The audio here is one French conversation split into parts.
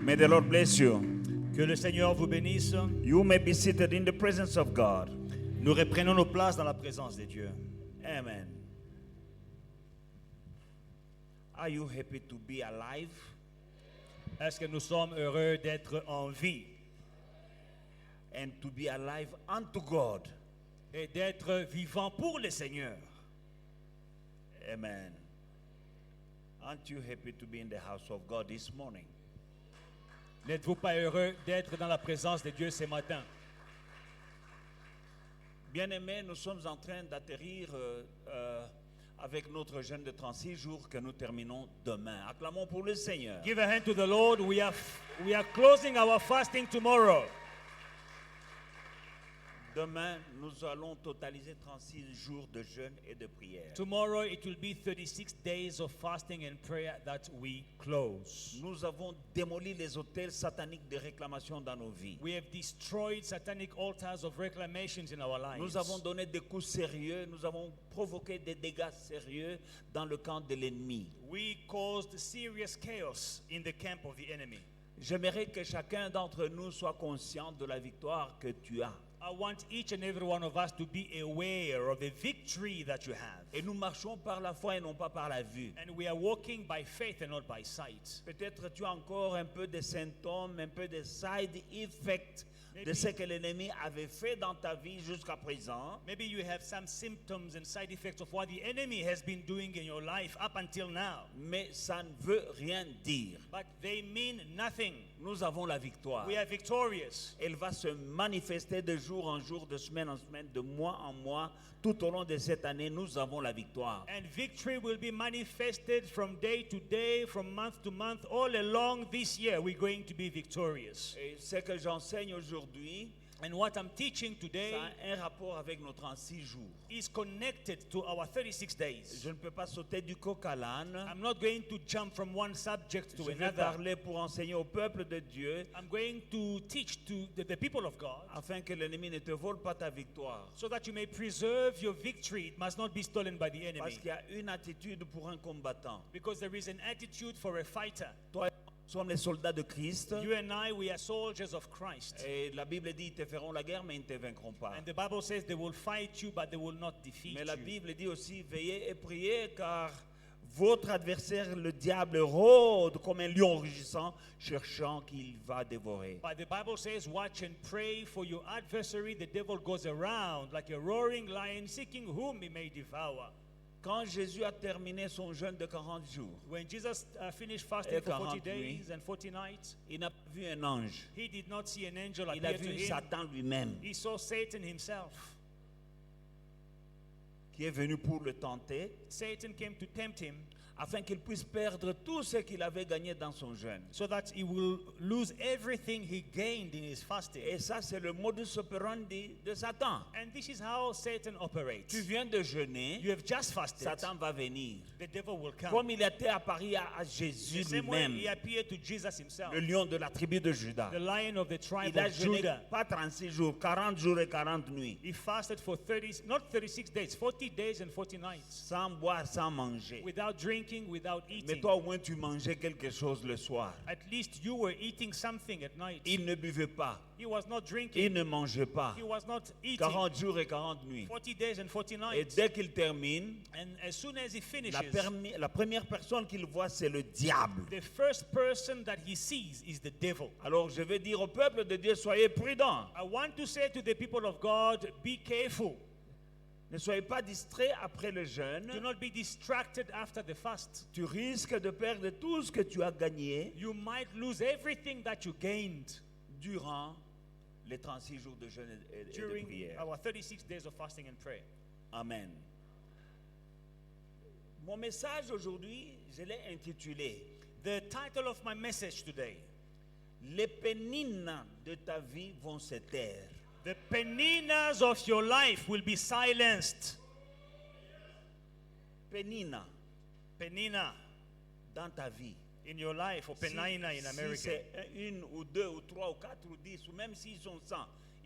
May the Lord bless you. Que le Seigneur vous bénisse. You may be seated in the presence of God. Nous reprenons nos places dans la présence de Dieu. Amen. Are you happy to be alive? Est-ce que nous sommes heureux d'être en vie And to be alive unto God. et d'être vivant pour le Seigneur? Amen. Aren't you happy to be in the house of God this morning? N'êtes-vous pas heureux d'être dans la présence de Dieu ce matin? Bien-aimés, nous sommes en train d'atterrir avec notre jeûne de 36 jours que nous terminons demain. Acclamons pour le Seigneur. Give a hand to the Lord. We are closing our fasting tomorrow. Demain, nous allons totaliser 36 jours de jeûne et de prière. Tomorrow it will be 36 days of fasting and prayer that we close. Nous avons démoli les autels sataniques de réclamation dans nos vies. We have destroyed satanic altars of reclamations in our lives. Nous avons donné des coups sérieux, nous avons provoqué des dégâts sérieux dans le camp de l'ennemi. We caused serious chaos in the camp of the enemy. J'aimerais que chacun d'entre nous soit conscient de la victoire que tu as. I want each and every one of us to be aware of the victory that you have. Et nous marchons par la foi et non pas par la vue. And we are walking by faith and not by sight. Peut-être tu as encore un peu de symptômes, un peu de side effects de ce que l'ennemi avait fait dans ta vie jusqu'à présent. Maybe you have some symptoms and side effects of what the enemy has been doing in your life up until now. Mais ça ne veut rien dire. But they mean nothing. Nous avons la victoire. We are victorious. Elle va se manifester de jour en jour, de semaine en semaine, de mois en mois. Tout au long de cette année, nous avons la victoire. And victory will be manifested from day to day, from month to month. All along this year, we're going to be victorious. Et ce que j'enseigne aujourd'hui, And what I'm teaching today ça a un rapport avec nos 36 jours. is connected to our 36 days. Je ne peux pas sauter du coq à l'âne. I'm not going to jump from one subject to Je vais another. parler pour enseigner au peuple de Dieu, I'm going to teach to the people of God afin que l'ennemi ne te vole pas ta victoire. so that you may preserve your victory. It must not be stolen by the Parce enemy. qu'il y a une attitude pour un combattant. Because there is an attitude for a fighter. Toi et moi, nous sommes les soldats de Christ. You and I, we are soldiers of Christ. Et la Bible dit, ils te feront la guerre, mais ils ne te vaincront pas. And the Bible says they will fight you, but they will not defeat Mais la you. Bible dit aussi, veillez et priez, car votre adversaire, le diable, rôde comme un lion rugissant, cherchant qu'il va dévorer. But the Bible says, watch and pray for your adversary. The devil goes around like a roaring lion, seeking whom he may devour. Quand Jésus a terminé son jeûne de 40 jours, When Jesus finished fasting Et for 40 40 days and 40 nights, il n'a pas vu un ange. he did not see an angel Il a appear to vu him. Satan lui-même, He saw Satan himself. qui est venu pour le tenter, Satan came to tempt him afin qu'il puisse perdre tout ce qu'il avait gagné dans son jeûne. so that he will lose everything he gained in his fasting. Et ça, c'est le modus operandi de Satan. And this is how Satan operates. Tu viens de jeûner, You have just fasted. Satan va venir. The devil will come. Comme il était apparu à The Jésus same way lui-même, he appeared to Jesus himself, le lion de la tribu de Juda. the lion of the tribe Il a of jeûné Judah. pas 36 jours, 40 jours et 40 nuits, He fasted for 30, not 36 days, 40 days and 40 nights, sans boire, sans manger. without drinking, without Mais eating. toi, au moins, tu mangeais quelque chose le soir. At least you were eating something at night. Il ne buvait pas, He was not il drinking. ne mangeait pas. He was not eating. 40 jours et 40 nuits. 40 days and 40 Et nights. dès qu'il termine, And as soon as he finishes, la première personne qu'il voit, c'est le diable. the first person that he sees is the devil. Alors je vais dire au peuple de Dieu, soyez prudents. I want to say to the people of God, be careful. Ne soyez pas distraits après le jeûne. Do not be distracted after the fast. Tu risques de perdre tout ce que tu as gagné You might lose everything that you gained durant les 36 jours de jeûne et de during prière. our 36 days of fasting and prayer. Amen. Mon message aujourd'hui, je l'ai intitulé The title of my message today, Les pénines de ta vie vont se taire. the peninas of your life will be silenced. Pénine Penina dans ta vie. in your life, or penina in Si America. c'est une ou deux ou trois ou quatre ou 10, ou même s'ils sont 100,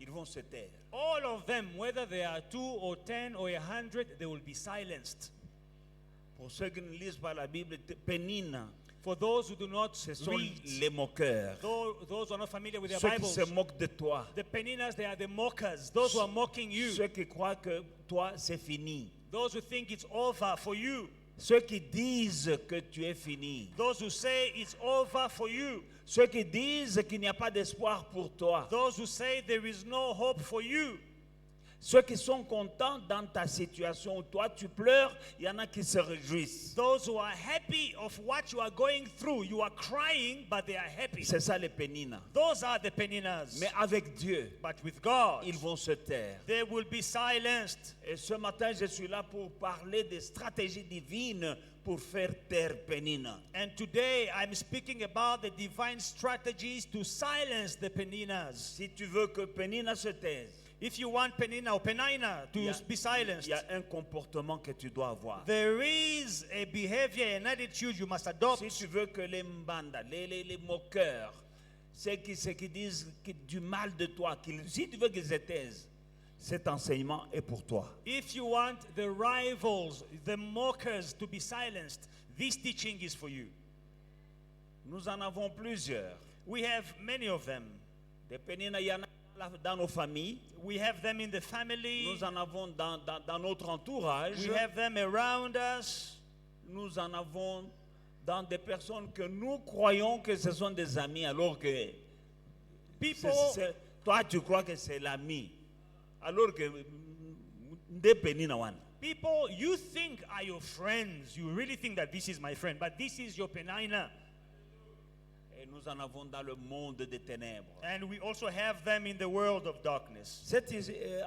ils vont se taire. All of them, whether they are 2 or 10 or 100, they will be silenced. Pour ceux qui ne lisent pas la Bible, pénine, For those who do not Ce sont read, les moqueurs. those who are not familiar with their Ceux qui Bibles, se moquent de toi. the Peninas, they are the mockers, those who are mocking you, Ceux qui croient que toi, c'est fini. those who think it's over for you, Ceux qui disent que tu es fini. those who say it's over for you, Ceux qui disent qu'il n'y a pas d'espoir pour toi. those who say there is no hope for you. Ceux qui sont contents dans ta situation où toi tu pleures, il y en a qui se réjouissent. Those who are happy of what you are going through, you are crying, but they are happy. C'est ça les pénines. Those are the Peninas. Mais avec Dieu, But with God, ils vont se taire. they will be silenced. Et ce matin, je suis là pour parler des stratégies divines pour faire taire Pénine. And today I'm speaking about the divine strategies to silence the Peninas. Si tu veux que Pénine se taise, If you want Penina or Penina to il y a- be silenced, il y a un comportement que tu dois avoir. there is a behavior, an attitude you must adopt. Si tu veux que les mbanda, les moqueurs, ceux qui disent du mal de toi, si tu veux qu'ils se taisent, cet enseignement est pour toi. If you want the rivals, the mockers to be silenced, this teaching is for you. Nous en avons plusieurs. We have many of them. Des pénines, il y en a dans nos familles. We have them in the family. Nous en avons dans notre entourage. We have them around us. Nous en avons dans des personnes que nous croyons que ce sont des amis, alors que People, toi tu crois que c'est l'ami, alors que des pénines wan. people you think are your friends. You really think that this is my friend, but this is your Penina. Et nous en avons dans le monde des ténèbres. And we also have them in the world of darkness. Cet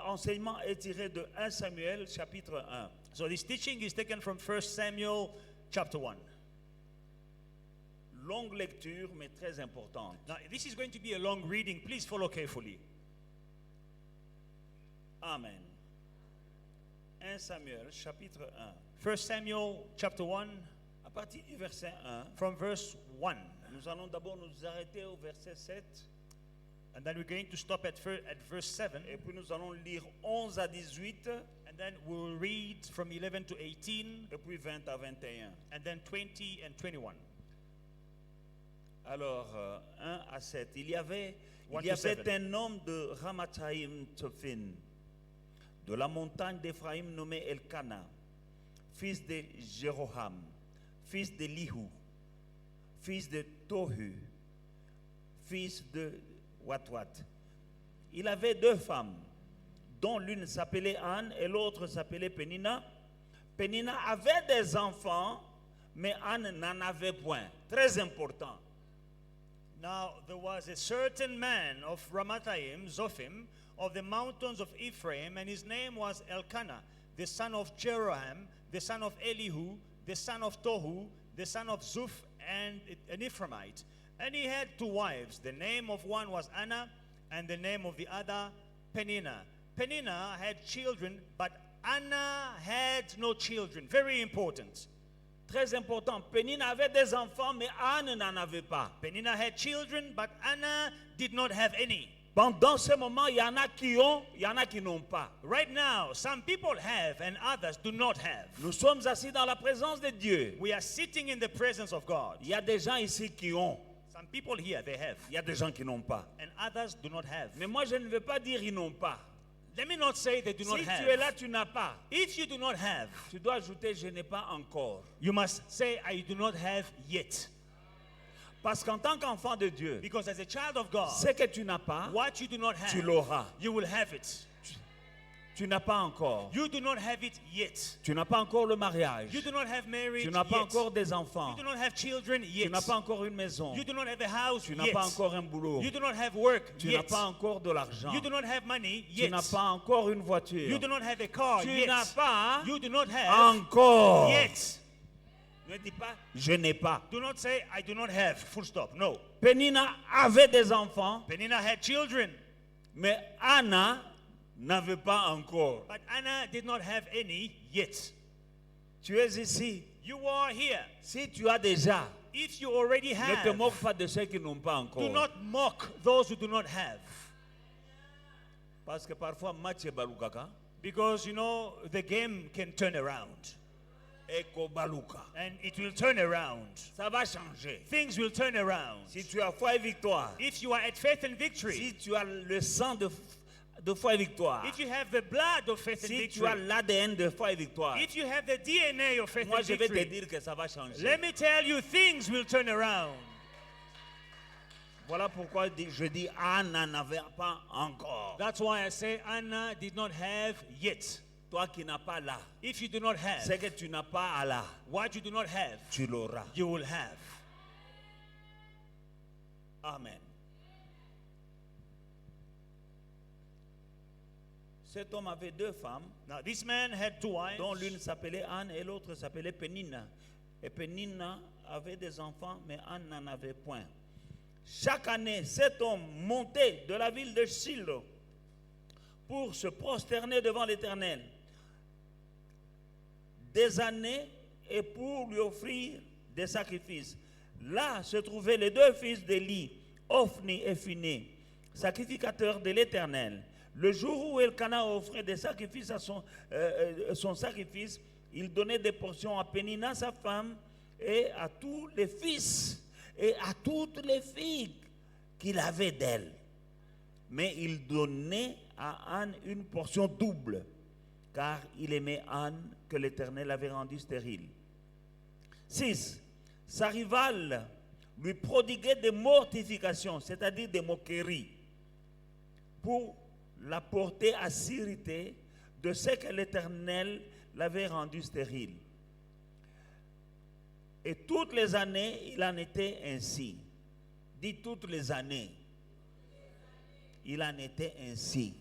enseignement est tiré de 1 Samuel chapitre 1. So this teaching is taken from 1 Samuel chapter 1. Longue lecture, mais très importante. Now, this is going to be a long reading. Please follow carefully. Amen. 1 Samuel chapitre 1. 1 Samuel chapter 1, À partir du verset 1, from verse 1. nous allons d'abord nous arrêter au verset 7. And then we're going to stop at verse 7. Et puis nous allons lire 11 à 18. And then we'll read from 11 to 18. Et puis 20 à 21. And then 20 and 21. Alors, 1 à 7. Il y avait 1 to 7. un homme de Ramathaïm Tsophine, de la montagne d'Éphraïm nommé Elkana, fils de Jéroham, fils de Lihu, fils de Tohu, fils de Watwat. Il avait deux femmes, dont l'une s'appelait Anne et l'autre s'appelait Pénina. Pénina avait des enfants, mais Anne n'en avait point. Très important. Now there was a certain man of Ramathaim, Zophim, of the mountains of Ephraim, and his name was Elkanah, the son of Jeroham, the son of Elihu, the son of Tohu, the son of Zuph, and an Ephraimite. And he had two wives. The name of one was Anna, and the name of the other Penina. Penina had children, but Anna had no children. Very important. Très important. Pénina avait des enfants, mais Anne n'en avait pas. Penina had children, but Anna did not have any. Pendant ce moment, il y en a qui ont, il y en a qui n'ont pas. Right now, some people have and others do not have. Nous sommes assis dans la présence de Dieu. We are sitting in the presence of God. Il y a des gens ici qui ont. Some people here, they have. Il y a des gens qui n'ont pas. And others do not have. Mais moi, je ne veux pas dire ils n'ont pas. Let me not say they do not Si have. tu es là, tu n'as pas. If you do not have, Tu dois ajouter je n'ai pas encore. you must say, I do not have yet. Parce qu'en tant qu'enfant de Dieu, Because as a child of God, ce que tu n'as pas, what you do not tu have, l'auras. you will have it. Tu n'as pas encore. You do not have it yet. Tu n'as pas encore le mariage. You do not have marriage Tu n'as pas yet. encore des enfants. You do not have children Tu yet. n'as pas encore une maison. You do not have a house Tu n'as yet. pas encore un boulot. You do not have work Tu n'as yet. pas encore de l'argent. You do not have money Tu yet. n'as pas encore une voiture. You do not have a car Tu yet. n'as pas You do not have encore. yet. Ne dis pas je n'ai pas. Do not say, I do not have. Full stop. No. Pénina avait des enfants, Penina had children, mais Anna n'avait pas encore. but Anna did not have any yet. Tu es ici. You are here. Si tu as déjà, If you already ne te have, moque pas de ceux qui n'ont pas encore. do not mock those who do not have. Parce que parfois, match est balukaka. Because, you know, the game can turn around. ekobaluka. and it will turn around. Ça va changer. Things will turn around. Si tu as foi et victoire, If you are at faith and victory, si tu as le sang de foi et victoire, if you have the blood of faith and si tu as victory, l'ADN de foi et victoire, if you have the DNA of faith moi and je vais te victory, dire que ça va changer. let me tell you, things will turn around. Voilà pourquoi je dis Anna n'avait pas encore. That's why I say Anna did not have yet. Toi qui n'as pas là, If you do not have, c'est que tu n'as pas là, what you do not have, tu l'auras. you will have. Amen. Cet homme avait 2 femmes, Now this man had 2 wives, dont l'une s'appelait Anne et l'autre s'appelait Pénina. Et Pénina avait des enfants, mais Anne n'en avait point. Chaque année, cet homme montait de la ville de Shilo pour se prosterner devant l'Éternel. Des années et pour lui offrir des sacrifices. Là se trouvaient les 2 fils d'Élie, Ophni et Phiné, sacrificateurs de l'Éternel. Le jour où Elkana offrait des sacrifices à son sacrifice, il donnait des portions à Pénina, sa femme, et à tous les fils et à toutes les filles qu'il avait d'elle. Mais il donnait à Anne une portion double, car il aimait Anne que l'Éternel avait rendue stérile. 6. Sa rivale lui prodiguait des mortifications, c'est-à-dire des moqueries, pour la porter à s'irriter de ce que l'Éternel l'avait rendue stérile. Et toutes les années, il en était ainsi. Dis toutes les années. Il en était ainsi.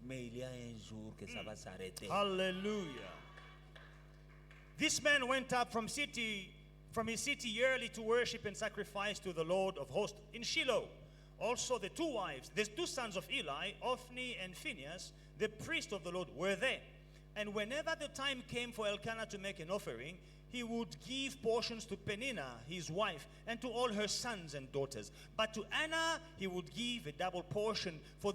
Mais il y a un jour que ça va s'arrêter. Hallelujah. This man went up from his city yearly to worship and sacrifice to the Lord of hosts in Shiloh. Also the 2 wives, the 2 sons of Eli, Ophni and Phinehas, the priest of the Lord, were there. And whenever the time came for Elkanah to make an offering, he would give portions to Peninnah, his wife, and to all her sons and daughters. But to Anna he would give a double portion, for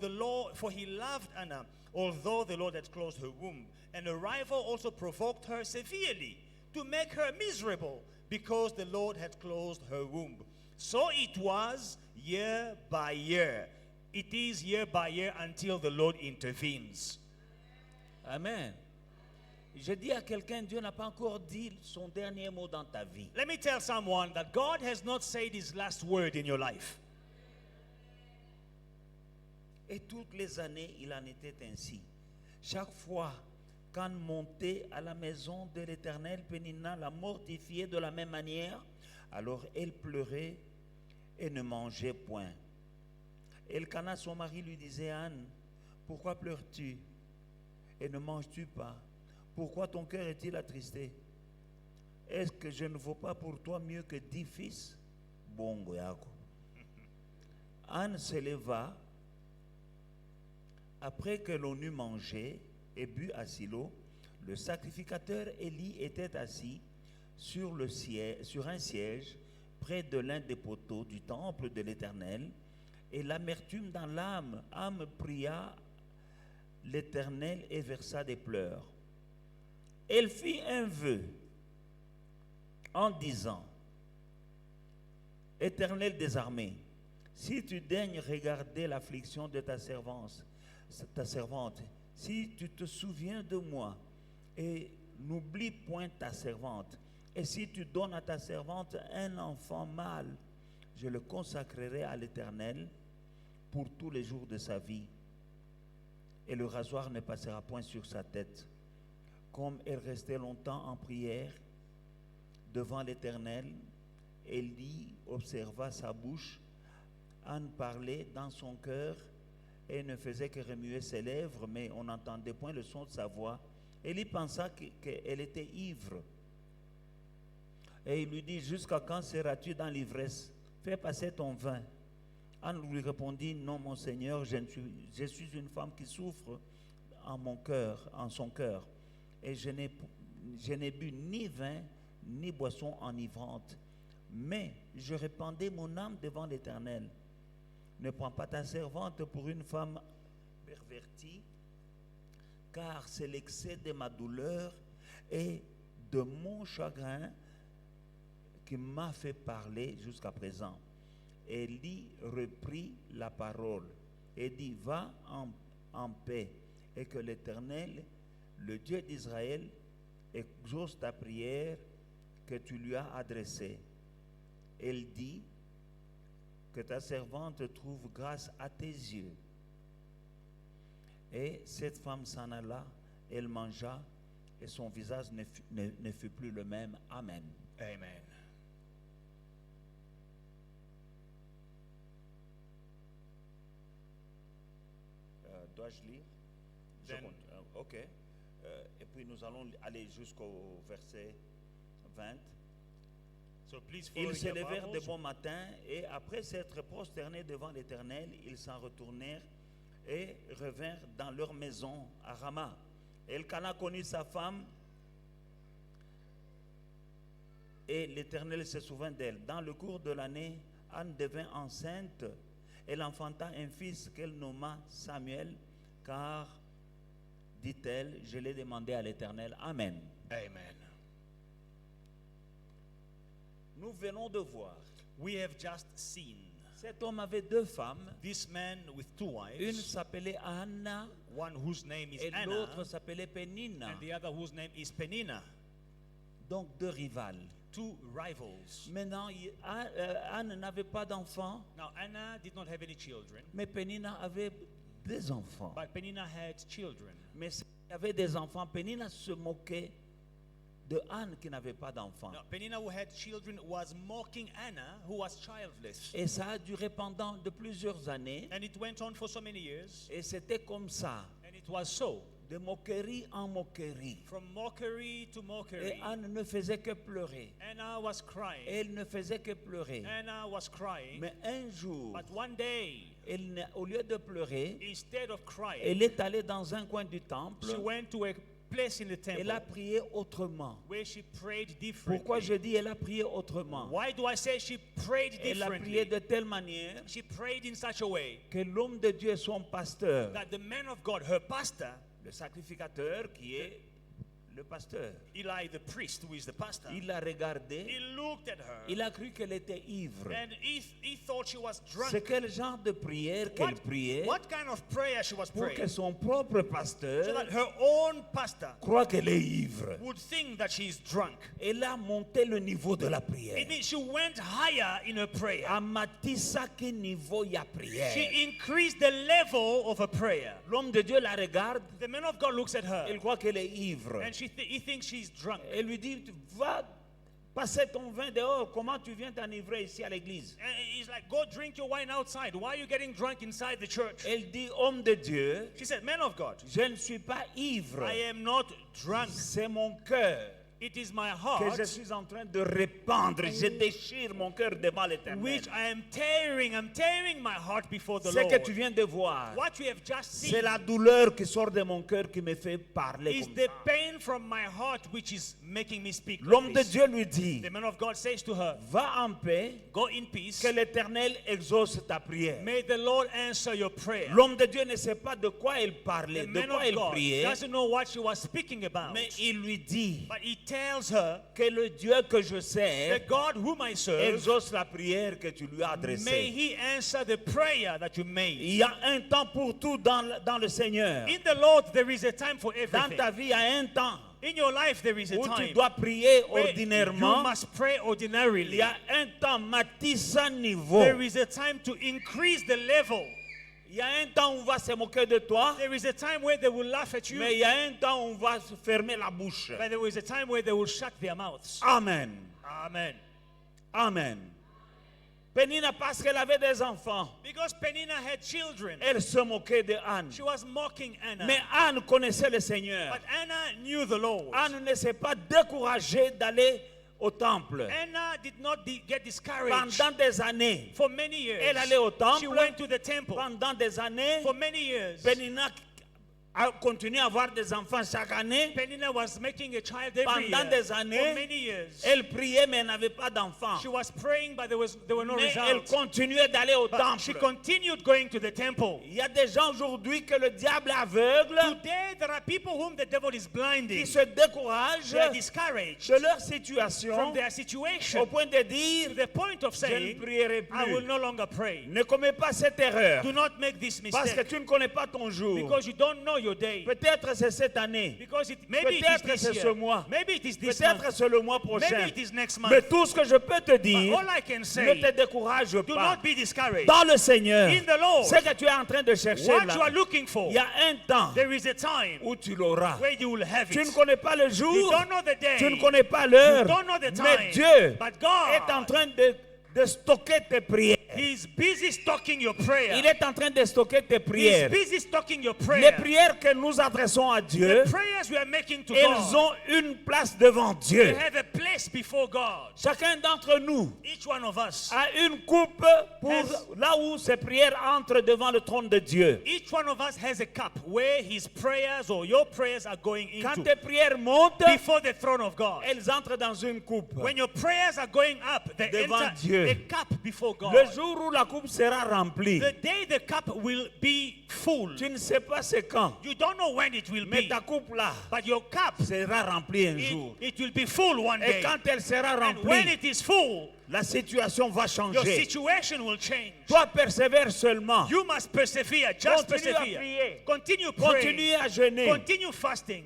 he loved Anna, although the Lord had closed her womb. And a rival also provoked her severely to make her miserable, because the Lord had closed her womb. So it was year by year. It is year by year until the Lord intervenes. Amen. Je dis à quelqu'un, Dieu n'a pas encore dit son dernier mot dans ta vie. Let me tell someone that God has not said his last word in your life. Et toutes les années, il en était ainsi. Chaque fois qu'Anne montait à la maison de l'Éternel, Pénina la mortifiait de la même manière. Alors elle pleurait et ne mangeait point. Elkana, son mari, lui disait, Anne, pourquoi pleures-tu et ne manges-tu pas? Pourquoi ton cœur est-il attristé? Est-ce que je ne vaux pas pour toi mieux que 10 fils? Bongo yako. Anne se leva après que l'on eut mangé et bu à Silo. Le sacrificateur Élie était assis sur un siège près de l'un des poteaux du temple de l'Éternel, et l'amertume dans l'âme, Anne pria l'Éternel et versa des pleurs. Elle fit un vœu en disant, Éternel des armées, si tu daignes regarder l'affliction de ta servante, si tu te souviens de moi et n'oublie point ta servante, et si tu donnes à ta servante un enfant mâle, je le consacrerai à l'Éternel pour tous les jours de sa vie, et le rasoir ne passera point sur sa tête. Comme elle restait longtemps en prière devant l'Éternel, Élie observa sa bouche. Anne parlait dans son cœur et ne faisait que remuer ses lèvres, mais on n'entendait point le son de sa voix. Élie pensa qu'elle était ivre. Et il lui dit, jusqu'à quand seras-tu dans l'ivresse? Fais passer ton vin. Anne lui répondit, non mon Seigneur, je suis une femme qui souffre en son cœur. Et je n'ai bu ni vin, ni boisson enivrante. Mais je répandais mon âme devant l'Éternel. Ne prends pas ta servante pour une femme pervertie, car c'est l'excès de ma douleur. et de mon chagrin qui m'a fait parler jusqu'à présent. Élie reprit la parole et dit, va en paix, et que l'Éternel, le Dieu d'Israël, exauce ta prière que tu lui as adressée. Elle dit, que ta servante trouve grâce à tes yeux. Et cette femme s'en alla, elle mangea, et son visage ne fut plus le même. Amen. Amen. Dois-je lire? Then- Ok. Et puis nous allons aller jusqu'au verset 20. So please follow Ils se your levèrent de Bibles. bon matin et après s'être prosternés devant l'Éternel, ils s'en retournèrent et revinrent dans leur maison à Rama. Elkana connut sa femme et l'Éternel se souvint d'elle. Dans le cours de l'année, Anne devint enceinte. Elle enfanta un fils qu'elle nomma Samuel, car, dit-elle, je l'ai demandé à l'Éternel. Amen. Amen. Nous venons de voir, We have just seen cet homme avait deux femmes. this man with two Une wives, s'appelait Anna one whose name is et Anna, l'autre s'appelait Pénina. and the other whose name is Penina. Donc deux rivales. Two rivals. Maintenant, Anne n'avait pas d'enfants, Now, Anna did not have any children, mais Pénina avait des enfants. but Penina had children. Mais s'il y avait des enfants, Pénina se moquait de Anne qui n'avait pas d'enfants. Now, Penina, who had children, was mocking Anna, who was childless. Et ça a duré pendant de plusieurs années. And it went on for so many years, Et c'était comme ça, and it was so, de moquerie en moquerie. from mockery to Et mockery. Anne ne faisait que pleurer. Anna was crying. Elle ne faisait que pleurer. Anna was crying. Mais un jour, But one day, au lieu de pleurer, instead of crying, elle est allée dans un coin du temple. she went to a place in the Elle a temple prié autrement. where she prayed Pourquoi je differently. dis elle a prié autrement? Why do I say she prayed Elle a prié differently? de telle manière She prayed in such a way que l'homme de Dieu, son pasteur, that the man of God, her pastor, le sacrificateur qui est le pasteur, Eli the priest, who is the pastor, il l'a regardée, he looked at her il a cru qu'elle était ivre. and he thought she was C'est drunk. quel genre de prière qu'elle priait What kind of prayer she was pour que praying? son propre So pasteur that her own pastor croit qu'elle est ivre. would think that she's drunk. Elle a monté le niveau de la prière. It means she went higher in her prayer. À Matissa, quel niveau il y a prière? She increased the level of her prayer. L'homme de Dieu la regarde, The man of God looks at her il croit qu'elle est ivre. and he thinks she's drunk. Elle lui dit, va passer ton vin dehors. Comment tu viens t'enivrer ici à l'église? And he's like, go drink your wine outside. Why are you getting drunk inside the church? Elle dit, homme de Dieu, She said, man of God, je ne suis pas ivre. I am not drunk. C'est mon cœur It is my que heart je suis en train de répandre. Je déchire mon cœur devant l'Éternel. which I am tearing. I'm tearing my heart before the Ce que Lord. tu viens de voir, What you have just c'est seen la douleur qui sort de mon cœur qui me fait parler is comme the ça. pain from my heart which is making me speak L'homme like de this. Dieu lui dit, The man of God says to her, va en paix, go in peace. que l'Éternel exauce ta prière. May the Lord answer your prayer. L'homme de Dieu ne sait pas de quoi il The parlait, de man quoi of il God priait, doesn't know what she was speaking about. mais il lui dit But he tells her, que le Dieu que je the sers God whom I serve, exauce la prière que tu lui as may adressée. he answer the prayer that you made. Il y a un temps pour tout dans le Seigneur. In the Lord, there is a time for Dans everything. ta vie, il y a un temps In your life, there is a où tu time dois prier where you ordinairement. must pray Il ordinarily. y a un temps matissa niveau. There is a time to increase the level. Il y a un temps où on va se moquer de toi, There is a time where they will laugh at you, mais il y a un temps où on va se fermer la bouche. but there is a time where they will shut their mouths. Amen. Amen. Amen. Pénina, parce qu'elle avait des enfants, Because Penina had children, elle se moquait de Anne. she was mocking Anna. Mais Anne connaissait le Seigneur. But Anna knew the Lord. Anne ne s'est pas découragée d'aller au temple. Anna did not get discouraged. Pendant des années, For many years, elle allait au temple. she went to the temple. Pendant des années, For many years, Pénina a continué à avoir des enfants chaque année. Penina was making a child every Pendant year des for années, many years. elle priait mais elle n'avait pas d'enfants. She was praying, but there were no Mais elle results. continuait d'aller au But she temple. continued going to the temple. Il y a des gens aujourd'hui que le diable aveugle, Today, there are people whom the devil is blinding. qui se découragent They are discouraged de leur from situation their au situation point de dire to the point of je ne saying, prierai I will plus. no longer pray. Ne commets pas cette erreur Do not make this parce que mistake tu ne connais pas ton jour. because you don't know your day. Peut-être c'est cette année, Because maybe it is peut-être this c'est ce year. mois, Maybe it is this peut-être month. c'est le mois Maybe prochain. it is next Mais month. tout ce que je peux te But dire, all I can ne say, te décourage do pas. not be discouraged. Dans le Seigneur, In the Lord, ce que tu es en train de chercher what là, you are looking for, il y a un temps there is a time où tu l'auras. where you will have Tu ne it. connais pas le You jour, don't know the tu ne day. connais pas l'heure, You don't know the mais time. Dieu But est en God, train de stocker tes prières. He's busy stocking your prayer. Il est en train de stocker tes He's prières. busy stocking your Les prayer. prières que nous adressons à Dieu, The prayers we are making to elles God, ont une place devant they Dieu. have a place before God. Chacun d'entre nous Each one of us, a une coupe pour là où ses prières entrent devant le trône de Dieu. each one of us has a cup where his prayers or your prayers are going Quand into tes prières montent, before the throne of God. elles entrent dans une coupe. When your prayers are going up, they Devant enter Dieu. a cup before God. Le jour où la coupe sera remplie, The day the cup will be full, tu ne sais pas c'est quand, you don't know when it will mais be, ta coupe là but your cup, sera remplie un jour. it will be full one Et day. quand elle sera And when remplie, it is full, la situation va your changer. situation will change. Toi, persévère seulement. You must persevere, just Continue à persevere. prier. Continue praying. Continue à jeûner. Continue fasting.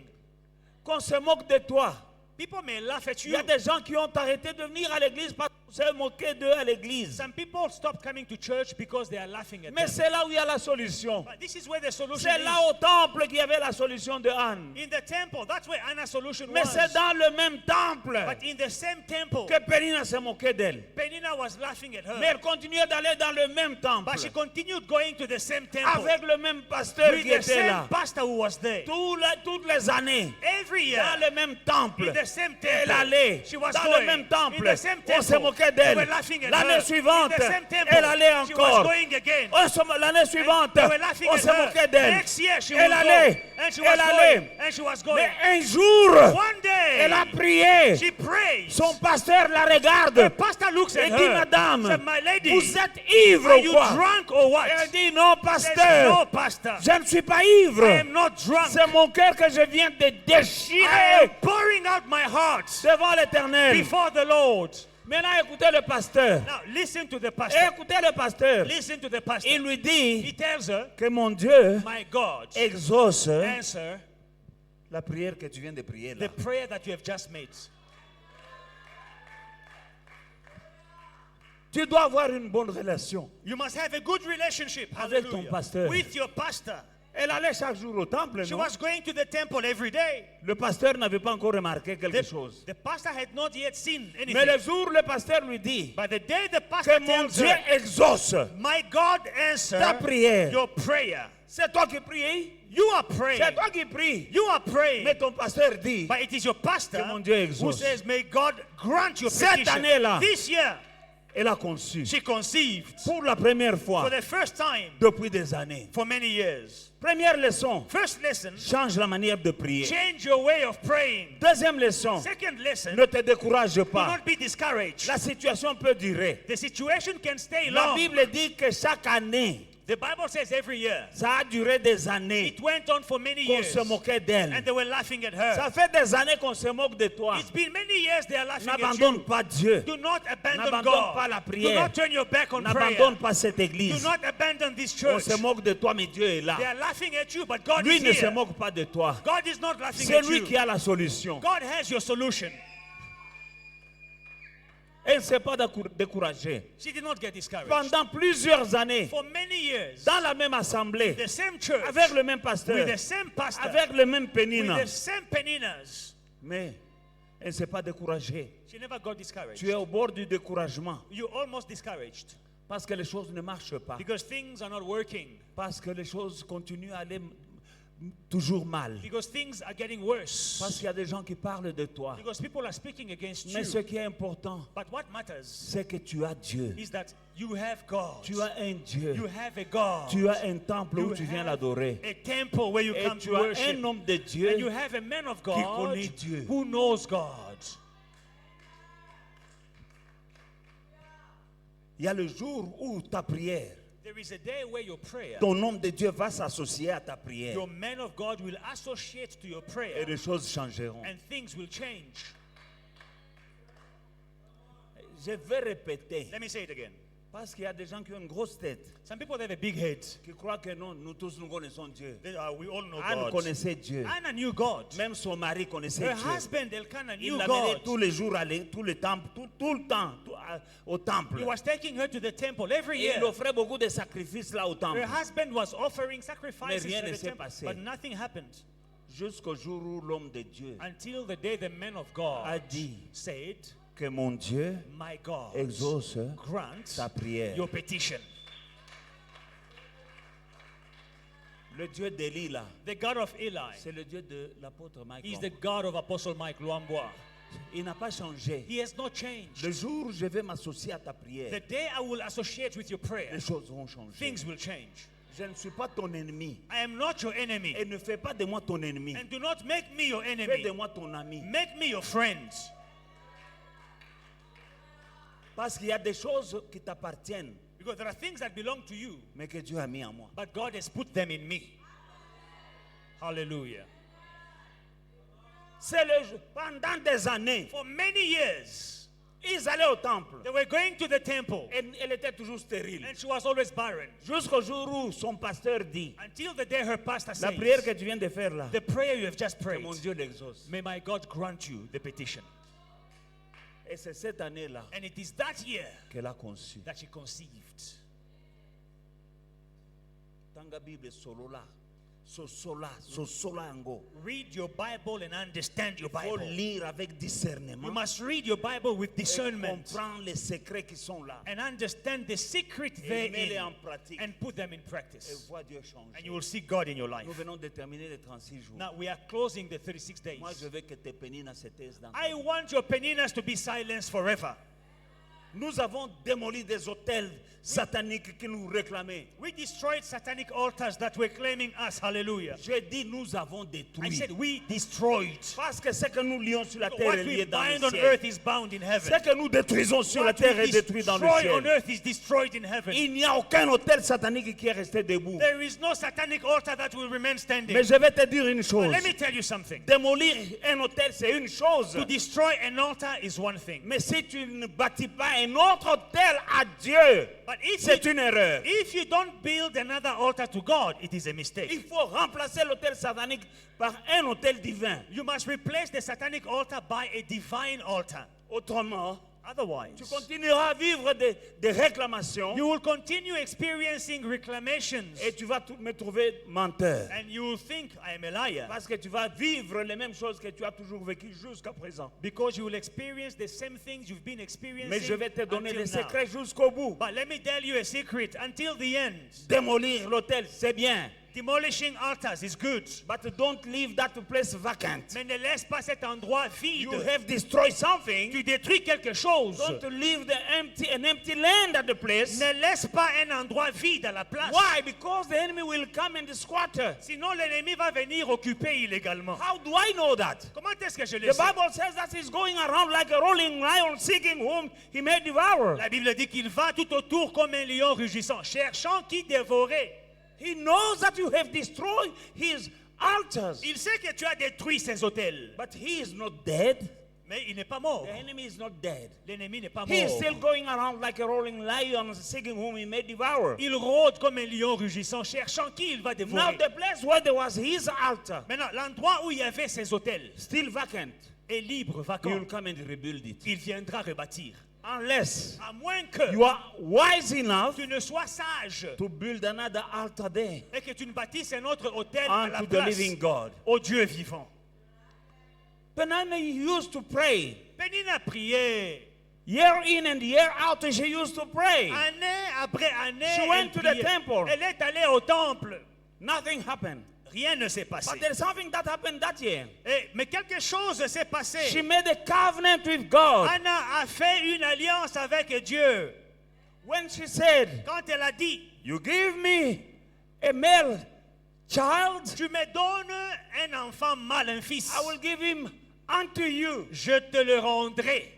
Qu'on se moque de toi. People may laugh at Il you. y a des gens qui ont arrêté de venir à l'église parce qu'on s'est moqué d'eux à l'église. Some people stop coming to church because they are laughing at Mais them. c'est là où il y a la solution. But this is where the solution C'est là is. au temple qu'il y avait la solution de Anne. In the temple, that's where Anna's solution Mais was. c'est dans le même temple But in the same temple, que Pénina s'est moquée d'elle. Penina was laughing at her. Mais elle continuait d'aller dans le même temple. But she continued going to the same temple Avec le même pasteur with qui the était same là. pastor who was there. Toutes les années. Every year, Dans le même temple. in the same Elle temple, allait she was dans going. le même temple. In the same On se temple, moquait they d'elle. were laughing at L'année her. suivante, In the same temple, elle allait she was encore. going again. L'année suivante, They were laughing on at se her. moquait d'elle. Next year, she Elle would allait. go. And she Elle was allait. going. And she was going. Mais un jour, One day, elle a prié. she prays. Son pasteur la regarde. The pastor looks at Elle dit, her. madame, Said, my lady, vous êtes ivre are ou you quoi? drunk or what? Elle dit, non, Says, pasteur, no, pastor. je ne suis pas I ivre. am not drunk. C'est mon cœur que je viens de I déchirer am pouring out my heart devant l'Éternel. before the Lord. Maintenant, écoutez le pasteur. Now, listen to the pastor. Écoutez le pasteur. Listen to the pastor. Il lui He dit tells her, que mon Dieu my God, exauce answer la prière que tu viens de prier là. the prayer that you have just made. Tu dois avoir une bonne relation. You must have a good relationship Avec ton hallelujah, pasteur. with your pastor. Elle allait chaque jour au temple, She non? was going to the temple every day. Le pasteur n'avait pas encore remarqué quelque chose. The pastor had not yet seen anything. Mais le jour, le pasteur lui dit But the day the pastor que mon tells Dieu her, exauce my God answer ta prière. your prayer. C'est toi qui pries. You are praying. C'est toi qui pries. You are praying. Mais ton pasteur dit But it is your pastor que mon Dieu who exauce. says, may God grant your Cette petition. année-là, This year, elle a conçu she conceived pour la première for fois the first time depuis des années. for many years. Première leçon, First lesson, change la manière de prier. change your way of praying. Deuxième leçon, Second lesson, ne te décourage do pas. not be discouraged. La situation peut durer. The situation can stay La long. Bible dit que chaque année, The Bible says every year. ça a duré des années It went on for many qu'on years. se moquait d'elle. And they were laughing at her. Ça fait des années qu'on se moque de toi. It's been many years they are laughing at N'abandonne you. pas Dieu. Do not abandon N'abandonne God. pas la Do prière. not turn your back on prayer. N'abandonne pas cette Do église. not abandon this On church. se moque de toi, mais Dieu est They là. are laughing at you, but God Lui is ne se here. moque pas de toi. God is not laughing C'est at lui you. qui a la solution. God has your solution. Elle ne s'est pas découragée. She did not get discouraged. Pendant plusieurs années, For many years, dans la même assemblée, the same church, avec le même with pasteur, the same pastor, avec le même with Pénina. the same Peninas, Mais elle ne s'est pas découragée. she never got discouraged. Tu es au bord du découragement You're almost discouraged parce que les choses ne marchent pas. because things are not working. Parce que les choses continuent à aller toujours mal. Because things are getting worse. Parce qu'il y a des gens qui parlent de toi. Because people are speaking against Mais ce you. qui est important, But what matters c'est que tu as Dieu. is that you have God. Tu as un Dieu. You have a God. Tu as un temple You où tu viens have l'adorer. a temple where you Et come tu to as worship. un homme de And Dieu. you have a man of qui God connaît Dieu. who knows God. Il y a le jour où ta prière, There is a day where your prayer, ton homme de Dieu va s'associer à ta prière. your man of God will associate to your Et prayer, les choses changeront. and things will change. Je vais répéter. Let me say it again. Parce qu'il y a des gens qui ont une grosse tête, Some people have a big head. qui croient que non, nous tous nous connaissons Dieu. We all know Anne God. connaissait Dieu. Anna knew God. Même son mari connaissait Her Dieu. husband Elkanah Il knew l'amenait God. tous les jours aller, tout le temple, tout le temps au temple. He was taking her to the temple every Et year. il offrait beaucoup de sacrifices là au temple. Her husband was offering sacrifices Mais rien to ne the s'est temple, passé. but nothing happened Jusqu'au jour où l'homme de Dieu until the day the man of God a dit said, que mon Dieu "My God, exauce grant ta prière. your petition." Le Dieu d'Élie là, The God of Eli, c'est le Dieu de l'apôtre Mike. He's the God of Apostle Mike Luamboa. Il n'a pas changé. He has not changed. Le jour où je vais m'associer à ta prière, The day I will associate with your prayer, les choses vont changer. things will change. Je ne suis pas ton ennemi. I am not your enemy. Et ne fais pas de moi ton ennemi. And do not make me your Fais enemy. de moi ton ami. Make me your friend. Parce qu'il y a des choses qui t'appartiennent, Because there are things that belong to you, mais que Dieu a mis en moi. but God has put them in me. Hallelujah. C'est le pendant des années, For many years, ils allaient au temple. they were going to the temple, Et elle était toujours stérile. and she was always barren. Jusqu'au jour où son pasteur dit, Until the day her pastor la prière que says, tu viens de faire là, the prayer you have just que prayed, mon Dieu l'exauce. may my God grant you the petition. Et c'est cette année-là And it is that year qu'elle a conçu. that she conceived. Tanga Bible solo là, so sola ango. Read your Bible and understand your Il faut Bible. lire avec discernement. You must read your Bible with Et discernment comprendre les secrets qui sont là. and understand the secret Et mets-les therein en pratique. and put them in Et practice. vois Dieu changer. And you will see God in your life. Nous venons de terminer les 36 jours. Now we are closing the 36 days. Moi, je veux que tes péninas se taisent dans ta I vie. want your peninas to be silenced forever. Nous avons démoli des hôtels sataniques qui nous réclamaient. We destroyed satanic altars that were claiming us. Hallelujah. J'ai dit nous avons I détruit. said we destroyed. Parce que ce que nous lions sur la terre What est we lié dans bind le on ciel. earth is bound in heaven. Ce que nous détruisons sur la What terre we est détruit dans le destroy on ciel. earth is destroyed in heaven. Il n'y a aucun hôtel satanique qui est resté debout. There is no satanic altar that will remain standing. Mais je vais te dire une But chose. let me tell you something. Démolir un hôtel, c'est une chose. To destroy an altar is one thing. Mais si tu ne bâtis pas un autre hôtel à Dieu, But if c'est you, une erreur. if you don't build another altar to God, it is a Il mistake. faut remplacer l'hôtel satanique par un hôtel divin. You must replace the satanic altar by a divine altar. Autrement, tu Otherwise, continueras à vivre des réclamations you will continue experiencing reclamations et tu vas me trouver menteur. and you will think I am a liar Parce que tu vas vivre les mêmes choses que tu as toujours vécues jusqu'à présent. because you will experience the same things you've been experiencing Mais je vais te donner until les now. secrets jusqu'au bout. But let me tell you a secret. Until the end, Démolir l'hôtel, c'est bien. demolishing altars is good. But don't leave that place vacant. Mais ne laisse pas cet endroit You vide. have destroyed something. Tu détruis quelque chose. Don't leave an empty land at the place. Ne laisse pas un endroit vide à la place. Why? Because the enemy will come and squatter. Sinon, l'ennemi va venir occuper illégalement. How do I know that? Comment est-ce que je le The sais? Bible says that he's going around like a rolling lion seeking whom he may devour. La Bible dit qu'il va tout autour comme un lion rugissant, cherchant qui dévorer. He knows that you have destroyed his altars. Il sait que tu as détruit ses hôtels, But he is not dead. mais il n'est pas mort. The enemy is not dead. L'ennemi n'est pas He is mort. still going around like a rolling lion seeking whom he may devour. Il rôde comme un lion rugissant, cherchant qui il va Now dévorer. the place where there was his altar, Maintenant, l'endroit où il y avait ses hôtels still vacant, est libre, he will vacant. come and rebuild it. Il viendra rebâtir. Unless À moins que you are wise enough tu ne sois sage to build another altar there et que tu ne bâtisses un autre hôtel à la unto the place living God. au Dieu vivant. Penina used to pray. Pénina priait. Year in and year out, she used to pray. Année après année, She went elle to the priait. temple. Elle est allée au temple. Nothing happened. Rien ne s'est passé. But there's something that happened that year. Mais quelque chose s'est passé. She made a covenant with God. Anna a fait une alliance avec Dieu. When she said, Quand elle a dit, you give me a male child, tu me donnes un enfant mâle, un fils, I will give him unto you. je te le rendrai.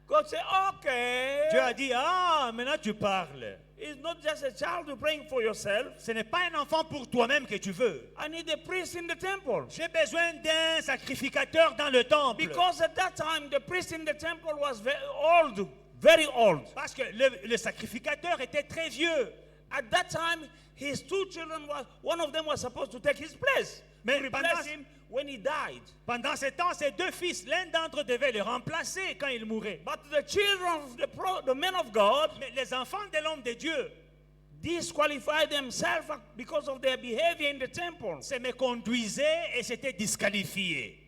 God said, okay. Dieu a dit, ah, maintenant tu parles. It's not just a child you're praying for yourself. Ce n'est pas un enfant pour toi-même que tu veux. I need a priest in the temple. J'ai besoin d'un sacrificateur dans le temple. Because at that time, the priest in the temple was very old. Very old. Parce que le sacrificateur était très vieux. At that time, his two children, one of them was supposed to take his place. Mais To replace him when he died. Pendant ce temps, ses deux fils, l'un d'entre eux devait le remplacer quand il mourait. But the children of the men of God Mais les enfants de l'homme de Dieu disqualified themselves because of their behavior in the temple. se méconduisaient et s'étaient disqualifiés.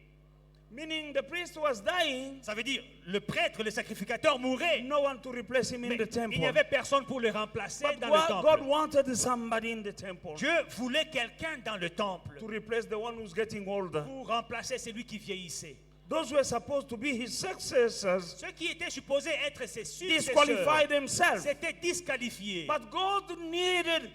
Meaning the priest was dying, Ça veut dire, le prêtre, le sacrificateur mourait. no one to replace him in Mais the temple. il n'y avait personne pour le remplacer But dans le God temple. wanted somebody in the temple Dieu voulait quelqu'un dans le temple to replace the one who's getting older. pour remplacer celui qui vieillissait. Those who were supposed to be his successors Ceux qui étaient supposés être ses disqualified successeurs themselves. s'étaient disqualifiés. But God needed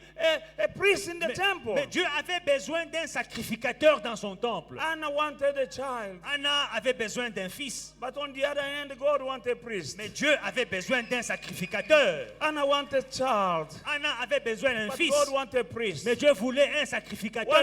a priest in the temple. Mais Dieu avait besoin d'un sacrificateur dans son temple. Anna wanted a child. Anna avait besoin d'un fils. But on the other hand, God wanted a priest. Mais Dieu avait besoin d'un sacrificateur. Anna wanted a child. Anna avait besoin d'un But fils. God wanted a priest. Mais Dieu voulait un sacrificateur.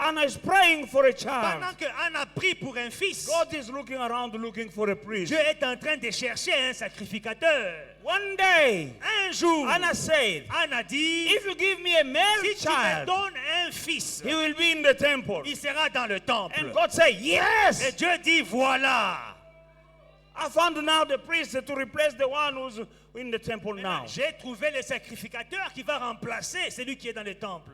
Anna is praying for a child. Pendant que Anna prie pour un fils, God is looking around looking for a priest. Dieu est en train de chercher un sacrificateur. One day, Un jour, Anna said, Anna dit, if you give me a male si tu me child, donnes un fils, he will be in the temple. il sera dans le temple. And God said, Et yes. Dieu dit, voilà. I found now the priest to replace the one who's in the temple now. J'ai trouvé le sacrificateur qui va remplacer celui qui est dans le temple.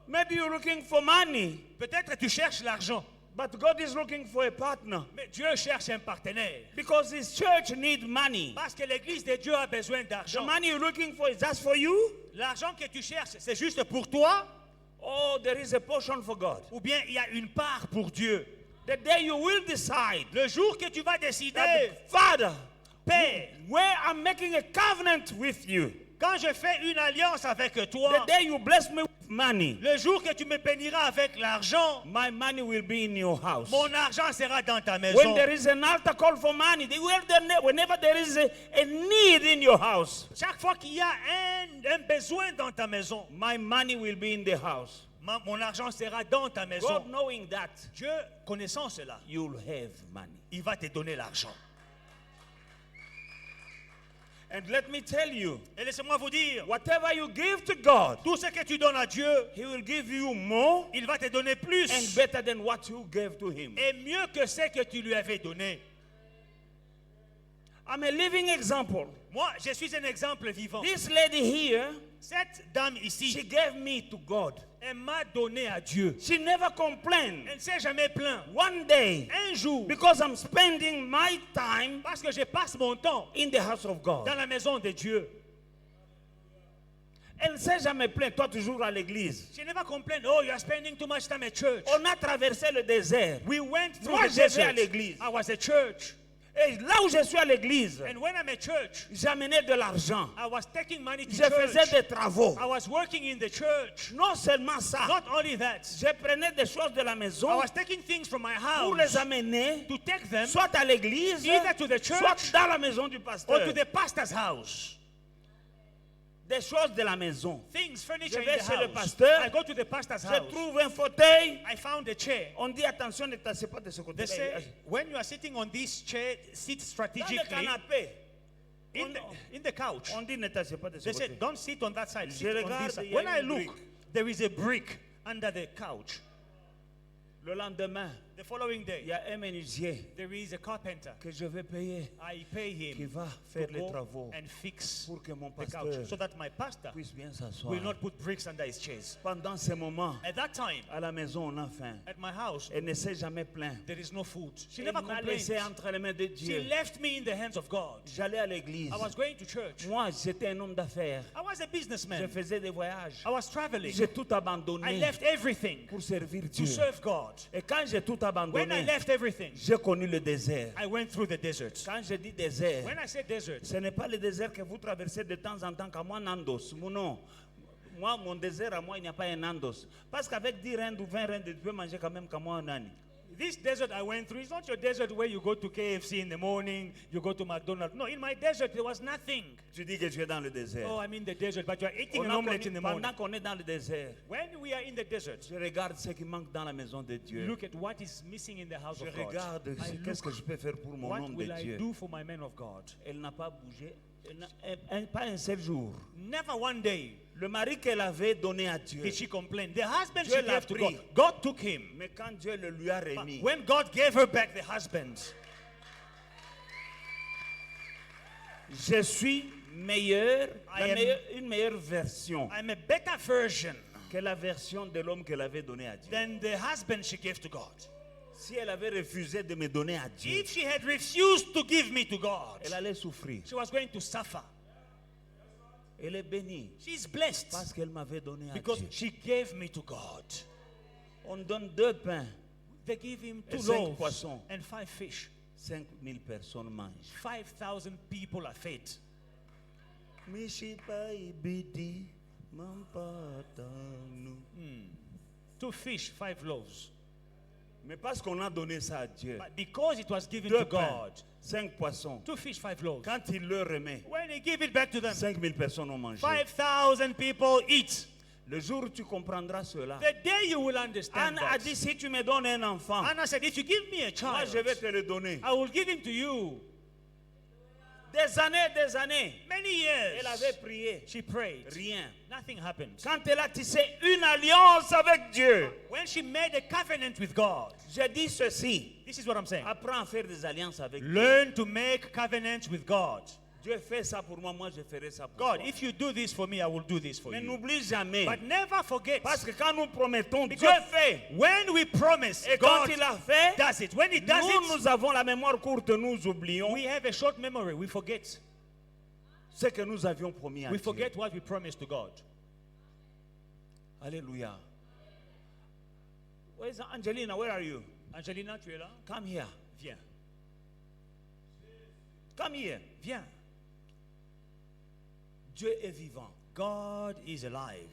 Maybe you're looking for money, Peut-être tu cherches l'argent, but God is looking for a partner. mais Dieu cherche un partenaire. Because his church needs money. Parce que l'église de Dieu a besoin The d'argent. money you're looking for is just for you? L'argent que tu cherches, c'est juste pour toi? Or there is a portion for God? Ou bien il y a une part pour Dieu? The day you will decide Le jour que tu vas décider, that, Father, Père, where I'm making a covenant with you, quand je fais une alliance avec the toi, day you bless me with money, le jour que tu me béniras avec l'argent, my money will be in your house. mon argent sera dans ta When maison. there is an altar call for money, whenever there is a need in your house, Chaque fois qu'il y a un besoin dans ta maison, my money will be in the house. mon argent sera dans ta maison. God knowing that, Dieu, connaissant cela, you'll have money. il va te donner l'argent. And let me tell you, Et laissez-moi vous dire, whatever you give to God, tout ce que tu donnes à Dieu, He will give you more il va te donner plus and better than what you gave to Him. et mieux que ce que tu lui avais donné. I'm a living example. Moi, je suis un exemple vivant. This lady here, Cette dame she ici, gave me to God. elle m'a donné à Dieu. She never complained. Elle ne s'est jamais plaint. One day, Un jour, because I'm spending my time parce que je passe mon temps in the house of God. dans la maison de Dieu, Elle ne s'est jamais plainte, toi toujours à l'église. she never complained, oh, you are spending too much time at church. On a traversé le désert. We went through Moi, the je vais desert. à l'église. I was at church. Et là où je suis à l'église, And when I'm at church, j'amenais de l'argent. I was taking money to Je faisais church. des travaux. I was working in the church. Non seulement ça, Not only that, je prenais des choses de la maison I was taking things from my pour les house amener to take them soit à l'église, either to the church soit dans la maison du or pasteur. to the pastor's house. Des choses de la maison. Things, Je furniture in vais the chez le house. pasteur. I go to the pastor's Je house. trouve un fauteuil. I found a chair. On dit attention, ne t'assieds pas de ce côté. They say, when you are sitting on this chair, sit Dans le strategically canapé. in the couch. On dit ne t'assieds pas de ce They côté. said, don't sit on that side. Je Sit on regarde, this side. il y a When I une look, brique. there is a brick under the couch. Le lendemain, The following il day, y a un menuisier there is a carpenter. que je vais payer I pay qui him va to faire les go travaux and fix pour que mon the couch pasteur so that my pastor puisse bien will s'asseoir. not put bricks under his chairs. Pendant ces moments, At that time, à la maison, on a faim. at my house, Elle ne s'est jamais plainte. there is no food. She Elle never m'a complained. laissé entre les mains de She Dieu. left me in the hands of God. J'allais à l'église. I was going to church. Moi, j'étais un homme d'affaires. I was a Je businessman. faisais des voyages. I was traveling. J'ai tout I abandonné left everything pour servir to Dieu. serve God. Et quand j'ai tout When I abandonné, left everything, j'ai connu le désert. I went through the desert. Quand je dis désert, When I say desert, ce n'est pas le désert que vous traversez de temps en temps comme moi, Nandos. Non. Moi, mon désert à moi, il n'y a pas un Nandos. Parce qu'avec 10 rentes ou 20 rentes, tu peux manger quand même comme moi un âne. this desert I went through is not your desert where you go to KFC in the morning, you go to McDonald's. No, in my desert there was nothing. Tu dis que tu es dans le désert. Oh, I'm in the desert, but you are eating On an a omelette connu- in the morning. pendant qu'on est dans le désert, When we are in the desert, je regarde ce qui manque dans la maison de Dieu. look at what is missing in the house Je of God. regarde I qu'est-ce que look, je peux faire pour mon what homme de will I Dieu. do for my man of God? Elle n'a pas bougé. Pas un seul jour. Never one day Le mari qu'elle avait donné à Dieu. did she complain. The husband Dieu she l'a gave to pris. God, God took him. Mais quand Dieu le lui a But remis, when God gave her back the husband, je suis meilleur, I am- une meilleure version I'm a better version que la version de l'homme qu'elle avait donné à Dieu. than the husband she gave to God. Si elle avait refusé de me donner à Dieu, If she had refused to give me to God, elle allait souffrir. she was going to suffer. Elle est bénie She's blessed parce qu'elle m'avait donné à because Dieu. she gave me to God. On donne 2 pains, They give him Et 2 5 loaves poissons. and 5 fish. 5000 personnes mangent. 5,000 people are fed. Mishipa ibidi mampatanu. 2 fish, 5 loaves. Mais parce qu'on a donné ça à Dieu, But because it was given 2 to pains, God, 5 poissons. 2 fish, 5 loaves. Quand il le remet, When he gave it back to them, 5000 personnes ont mangé. 5,000 people eat. Le jour où tu comprendras cela. The day you will understand Anne a that. dit, si tu me donnes un enfant, Anna said, if you give me a moi child, je vais te le donner. I will give him to you. Des années, Many years, elle avait prié. she prayed. Rien. Nothing happened. Quand elle a tissé une alliance avec Dieu, When she made a covenant with God, j'ai dit ceci. this is what I'm saying. Apprends à faire des alliances avec Dieu. Learn to make covenants with God. Dieu fait ça pour moi, moi je ferai ça pour God, toi. if you do this for me, I will do this for Mais you. n'oublie jamais. But never forget, Parce que quand nous promettons, Dieu Because fait. when we promise, Et quand God il a fait, does it. When He does nous, it, nous avons la mémoire courte, nous oublions we have a short memory. We forget. ce que nous avions promis à We Dieu. forget what we promised to God. Alléluia. Where is Angelina? Where are you? Angelina, tu es là? Come here. Viens. Come here. Viens. Dieu est vivant. God is alive.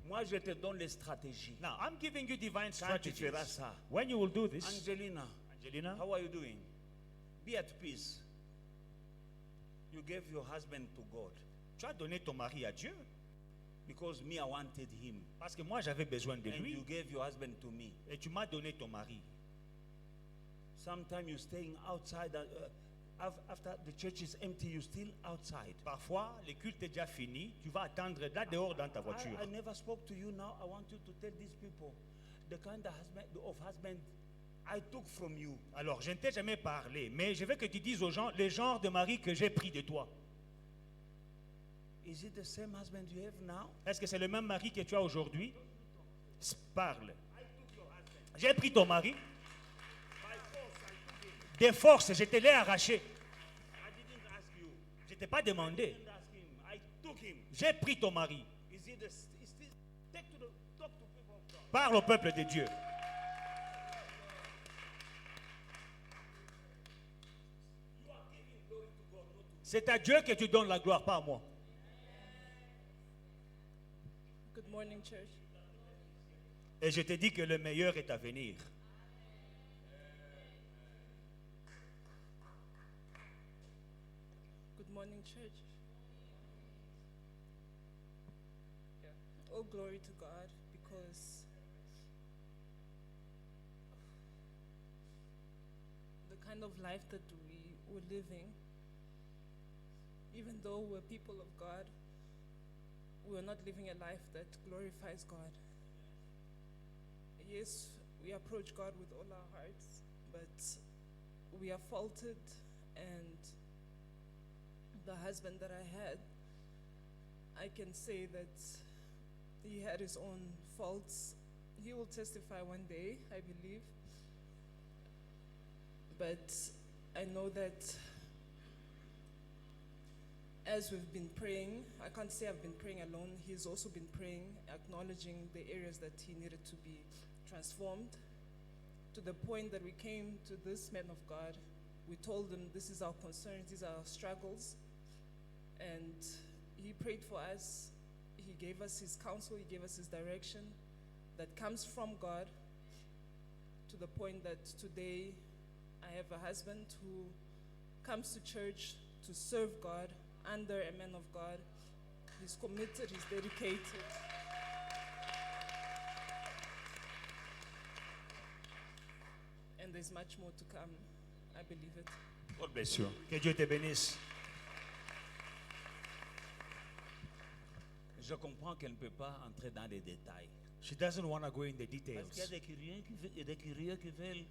Moi, je te donne les stratégies. Now, I'm giving you divine Quand tu feras strategies. ça. When you will do this, Angelina, Angelina, how are you doing? Be at peace. You gave your husband to God tu as donné ton mari à Dieu. because me, I wanted him. Parce que moi, j'avais besoin de And you lui. gave your husband to me. Et tu m'as donné ton mari. Sometimes you're staying outside. After the church is empty, you're still outside. Parfois, le culte est déjà fini. Tu vas attendre là dehors dans ta voiture. I never spoke to you now. I want you to tell these people the kind of husband I took from you. Alors, je ne t'ai jamais parlé, mais je veux que tu dises aux gens le genre de mari que j'ai pris de toi. Is it the same husband you have now? Est-ce que c'est le même mari que tu as aujourd'hui? Parle. J'ai pris ton mari. De force, je te l'ai arraché. I didn't ask you. Je ne t'ai pas I demandé. didn't ask him. I took him. J'ai pris ton mari. Is it talk to people of God. Parle au peuple de Dieu. You are giving glory to God, not to C'est à Dieu que tu donnes la gloire, pas à moi. Good morning, church. Et je te dis que le meilleur est à venir. Good morning, church. Oh, glory to God, because the kind of life that we were living, even though we're people of God, we are not living a life that glorifies God. Yes, we approach God with all our hearts, but we are faulted, and the husband that I had, I can say that he had his own faults. He will testify one day, I believe. But I know that as we've been praying, I can't say I've been praying alone. He's also been praying, acknowledging the areas that he needed to be transformed, to the point that we came to this man of God. We told him this is our concerns, these are our struggles. And he prayed for us. He gave us his counsel, he gave us his direction that comes from God, to the point that today I have a husband who comes to church to serve God under a man of God. He's committed, he's dedicated. And there's much more to come. I believe it. God bless you. Que Dieu te bénisse. Je comprends qu'elle ne peut pas entrer dans les détails. She doesn't want to go in the Parce qu'il y a details. des curieux qui veulent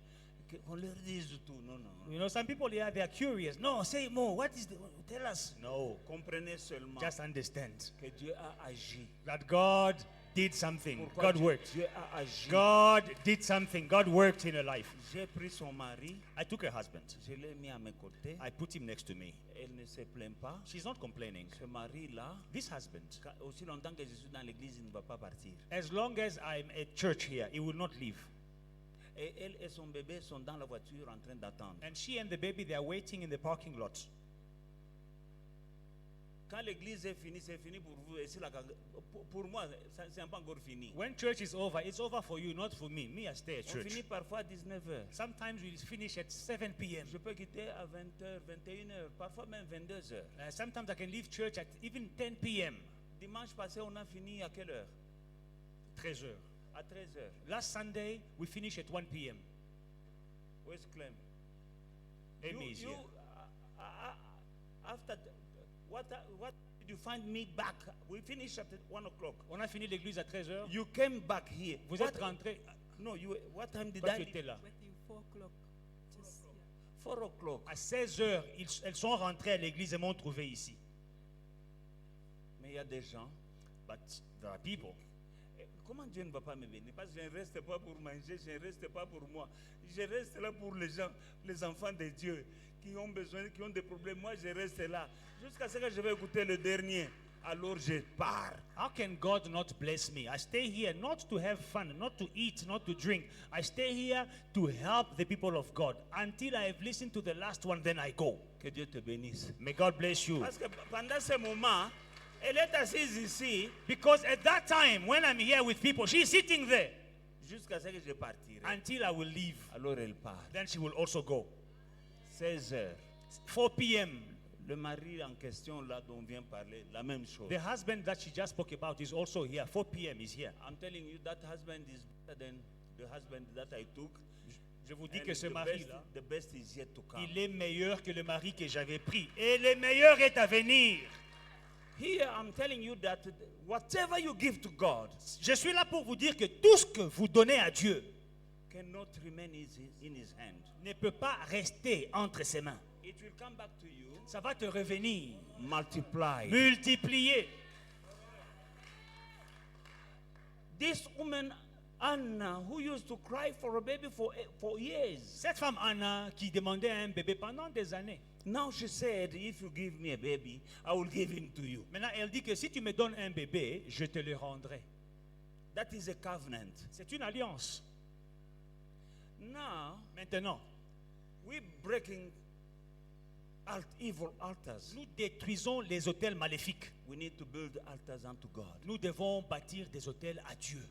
qu'on leur dise tout. Non, non. You know, some people here, they are curious. No, say more. What is the, tell us. No, Comprenez seulement just understand que Dieu a agi. that God did something. Pourquoi God Dieu, worked. Dieu a agi. God did something. God worked in her life. J'ai pris son mari, I took her husband. je l'ai mis à mes côtés. I put him next to me. Elle ne se plaint pas. She's not complaining. Ce mari-là, This husband, aussi longtemps que je suis dans l'église, il ne va pas partir. as long as I'm at church here, he will not leave. Et elle et son bébé sont dans la voiture en train d'attendre. And she and the baby, they are waiting in the parking lot. Quand l'église est finie, c'est fini pour vous. Et pour moi, c'est pas encore fini. When church is over, it's over for you, not for me. Me, I stay at On church. finit parfois à 19h. Sometimes we finish at 7 p.m. Je peux quitter à 20h, 21h, parfois même 22h. Sometimes I can leave church at even 10 p.m. Dimanche passé, on a fini à quelle heure? 13 heures. À 13h. Last Sunday, we finished at 1 p.m. Où est-ce Clem? Amy is here. After what did you find me back? We finished at 1 o'clock. On a fini l'église à 13 heures. You came back here. Vous What- êtes rentré. No, what time did Toi, I tu leave? étais là. With you, 4 o'clock. Just, yeah. 4 o'clock. À 16 heures, elles sont rentrées à l'église et m'ont trouvé ici. Mais il y a des gens. But there are people. Comment Dieu ne va pas me bénir? Parce que je ne reste pas pour manger, je ne reste pas pour moi. Je reste là pour les gens, les enfants de Dieu qui ont besoin, qui ont des problèmes. Moi, je reste là jusqu'à ce que je vais écouter le dernier. Alors je pars. How can God not bless me? I stay here not to have fun, not to eat, not to drink. I stay here to help the people of God. Until I have listened to the last one, then I go. Que Dieu te bénisse. May God bless you. Parce que pendant ce moment, elle est assise ici Because at that time, when I'm here with people, she's sitting there. jusqu'à ce que je partirai. Until I will leave. Alors elle part. Then she will also go. 16 heures. 4 p.m. Le mari en question là dont on vient parler, la même chose. The husband that she just spoke about is also here. 4 p.m. is here. I'm telling you that husband is better than the husband that I took. Je vous dis And que ce mari-là, the best is yet to come. il est meilleur que le mari que j'avais pris. Et le meilleur est à venir. Here I'm telling you that whatever you give to God Je suis là pour vous dire que tout ce que vous donnez à Dieu cannot remain in his hand. ne peut pas rester entre ses mains. It will come back to you Ça va te revenir, multiplied. multiplié. This woman Anna, who used to cry for a baby for years, Cette femme Anna qui demandait un bébé pendant des années. now she said, if you give me a baby, I will give him to you. Maintenant, elle dit que si tu me donnes un bébé, je te le rendrai. That is a covenant. C'est une alliance. Now, Maintenant, we're breaking evil altars. nous détruisons les autels maléfiques. We need to build altars unto God. Nous devons bâtir des autels à Dieu.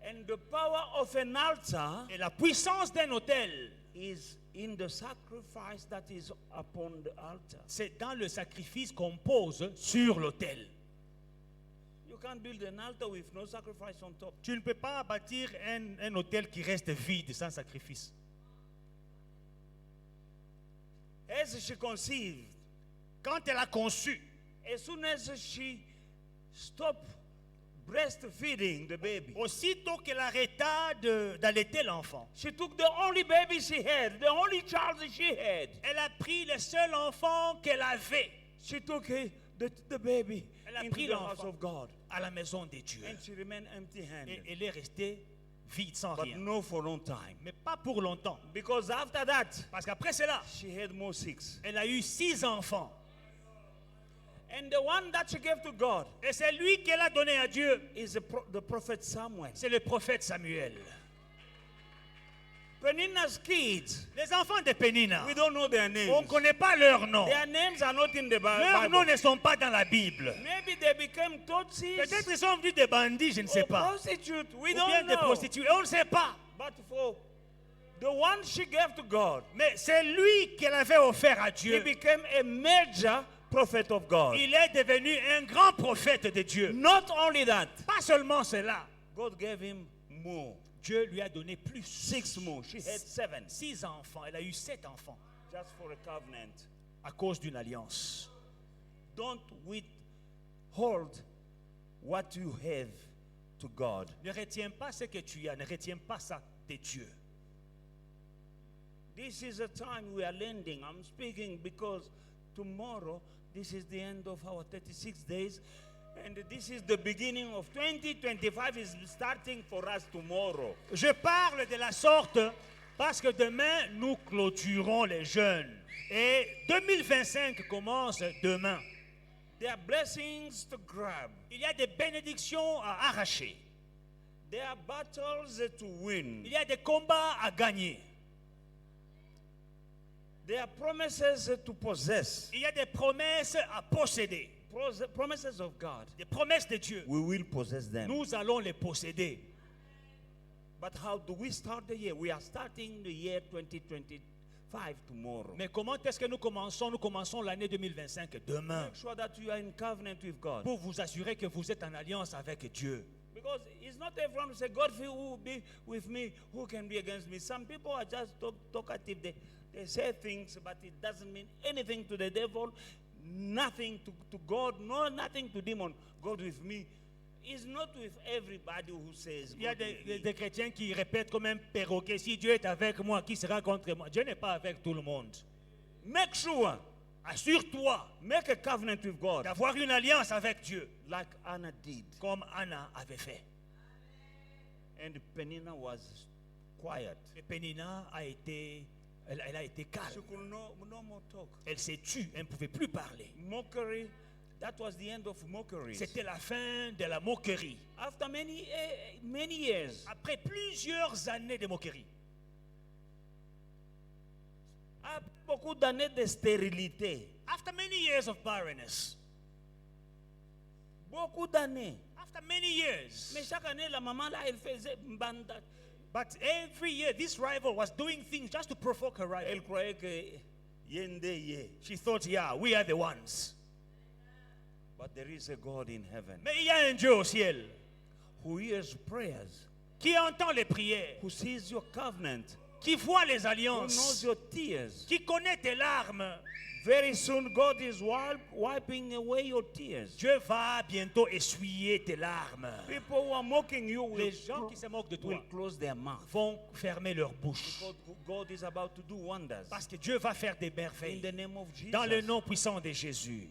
And the power of an altar Et la puissance d'un autel, is in the sacrifice that is upon the altar. c'est dans le sacrifice qu'on pose sur l'autel. You can't build an altar with no sacrifice on top. Tu ne peux pas bâtir un autel qui reste vide sans sacrifice. As she conceived, Quand elle a conçu, as soon as she stopped breastfeeding the baby. Aussitôt qu'elle arrêta d'allaiter l'enfant, She took the only baby she had, the only child she had. elle a pris le seul enfant qu'elle avait She took the baby Elle a into pris the house l'enfant. of God. à la maison de Dieu. And she remained Et empty-handed. elle est restée vide, sans But rien. no for long time. Mais pas pour longtemps. Because after that, Parce qu'après cela, she had more 6. elle a eu 6 enfants. And the one that she gave to God Et c'est lui qu'elle a donné à Dieu. is the prophet Samuel. C'est le prophète Samuel. Penina's kids, Les enfants de Pénina, we don't know their on names. ne connaît pas leur nom. Their names are not in the Leurs noms Bible. ne sont pas dans la Bible. Maybe they became Tutsis Peut-être ils sont venus des bandits, je ne sais or pas. prostitutes. We Ou bien don't des know. prostituées, on ne sait pas. But for the one she gave to God, Mais c'est lui qu'elle avait offert à he Dieu. became a major prophet of God. Il est devenu un grand prophète de Dieu. Not only that, Pas seulement cela. God gave him more. Dieu lui a donné plus. 6 more. She had 7. 6 enfants. Elle a eu 7 enfants Just for a covenant. à cause d'une alliance. Don't withhold what you have to God. Ne retiens pas ce que tu as. Ne retiens pas ça de Dieu. This is a time we are landing. I'm speaking because tomorrow, this is the end of our 36 days. And this is the beginning of 2025 is starting for us tomorrow. Je parle de la sorte parce que demain, nous clôturons les jeûnes. Et 2025 commence demain. There are blessings to grab. Il y a des bénédictions à arracher. There are battles to win. Il y a des combats à gagner. There are promises to possess. Il y a des promesses à posséder. Promises of God. Des promesses de Dieu. We will possess them. Nous allons les posséder. But how do we start the year? We are starting the year 2025 tomorrow. Mais comment est-ce que nous commençons? Nous commençons l'année 2025 demain. Make sure that you are in covenant with God. Pour vous assurer que vous êtes en alliance avec Dieu. Because it's not everyone who say, God who will be with me, who can be against me. Some people are just talkative. They say things, but it doesn't mean anything to the devil, nothing to God, no, nothing to demon. God with me is not with everybody who says Il y a God with me. des chrétiens qui répètent comme un perroquet, si Dieu est avec moi, qui sera contre moi? Dieu n'est pas avec tout le monde. Make sure, Assure-toi make a covenant with God d'avoir une alliance avec Dieu, like Anna did. comme Anna avait fait. And Penina was quiet. Et Pénina a été, elle a été She calme. could no more talk. Elle s'est tue, elle ne pouvait plus parler. Mockery, that was the end of mockery. C'était la fin de la moquerie. After many years, Après plusieurs années de moquerie, après beaucoup d'années de stérilité, after many years of barrenness, beaucoup d'années. after many years, Mais chaque année, la maman là, elle faisait mbanda. but every year this rival was doing things just to provoke her rival. Elle croyait que yende ye. She thought, yeah, we are the ones. But there is a God in heaven Mais il y a un Dieu au ciel who hears prayers, qui entend les prières, who sees your covenant, qui voit les who knows alliances, your tears. qui connaît tes larmes. Very soon, God is wiping away your tears. Dieu va bientôt essuyer tes larmes. People who are mocking you will, Les gens qui se moquent de toi will close their mouth. vont fermer leur bouche. Because God is about to do wonders Parce que Dieu va faire des in merveilles the name of Jesus. dans le nom puissant de Jésus.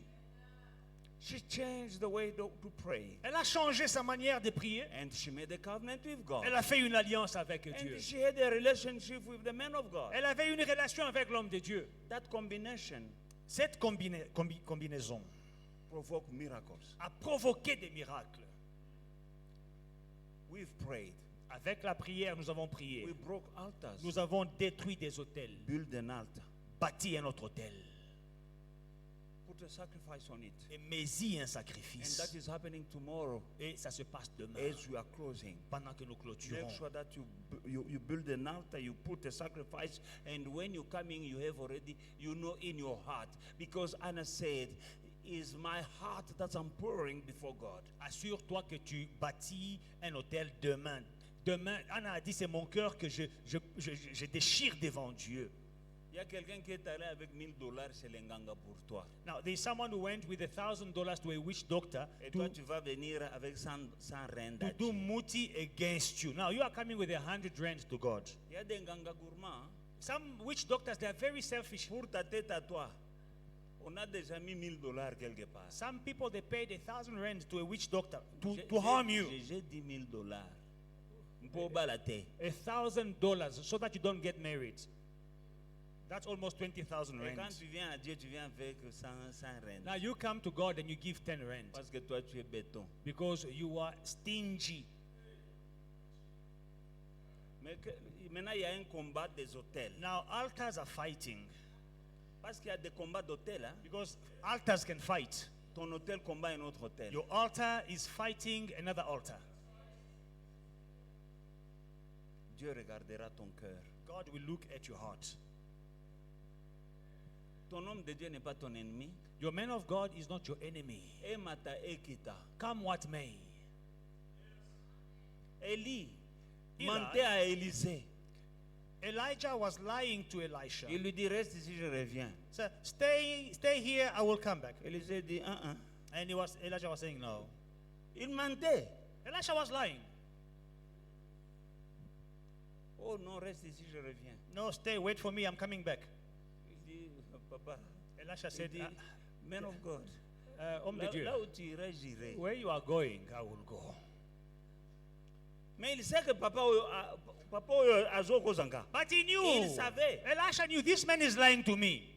She changed the way to pray. Elle a changé sa manière de prier. And she made a covenant with God. Elle a fait une alliance avec Dieu. And she had a relationship with the man of God. Elle avait une relation avec l'homme de Dieu. That combination Cette combinaison provoked miracles. a provoqué des miracles. We've prayed. Avec la prière, nous avons prié. We broke altars. Nous avons détruit des autels, Build an altar. bâti un autre autel Put a sacrifice on it. et mési un And sacrifice. that is happening tomorrow Et ça se passe demain, as we are closing. pendant que nous clôturons. Make sure that you build an altar, you put a sacrifice, and when you come in, you have already, you know in your heart. Because Anna said, is my heart that I'm pouring before God. Assure-toi que tu bâtis un autel demain. Demain, Anna a dit, c'est mon cœur que je déchire devant Dieu. Il y a quelqu'un qui est allé avec $1000 chez l'Enganga pour toi. Now, there's someone who went with $1,000 to a witch doctor Et to, toi, tu vas venir avec 100 rand. to do muti against you. Now, you are coming with 100 rand to God. Il y a des Nganga gourmands. Some witch doctors, they are very selfish. Pour ta tête à toi, on a déjà mis $1000 quelque part. Some people, they paid 1,000 rand to a witch doctor to J'ai- harm you. J'ai $10,000. Pour balater. $1,000 so that you don't get married. That's almost 20,000 Et quand rand. tu viens à Dieu, tu viens avec 100 rand. Now you come to God and you give 10 rand Parce que toi, tu es béton. because you are stingy. Mais maintenant, il y a un combat des hôtels. Now altars are fighting Parce qu'il y a des combats d'hôtels. Hein? because altars can fight. Ton hôtel combat un autre hôtel. Your altar is fighting another altar. Dieu regardera ton cœur. God will look at your heart. Ton homme de Dieu n'est pas ton ennemi. Your man of God is not your enemy. Emata ekita. Come what may. Élie Eli. mentait à Élisée. Elijah was lying to Elisha. Il lui dit, reste ici, je reviens. Said, stay here, I will come back. Élisée dit, And Elijah was saying no. Il mentait. Elisha was lying. Oh non, reste ici, je reviens. No, stay, wait for me, I'm coming back. Il dit, papa, Elisha il said, dit, man of God, homme de Dieu, là où tu irais, j'irai. where you are going, I will go. Mais il sait que papa a kozanga. But he knew. Il savait. Elisha knew this man is lying to me.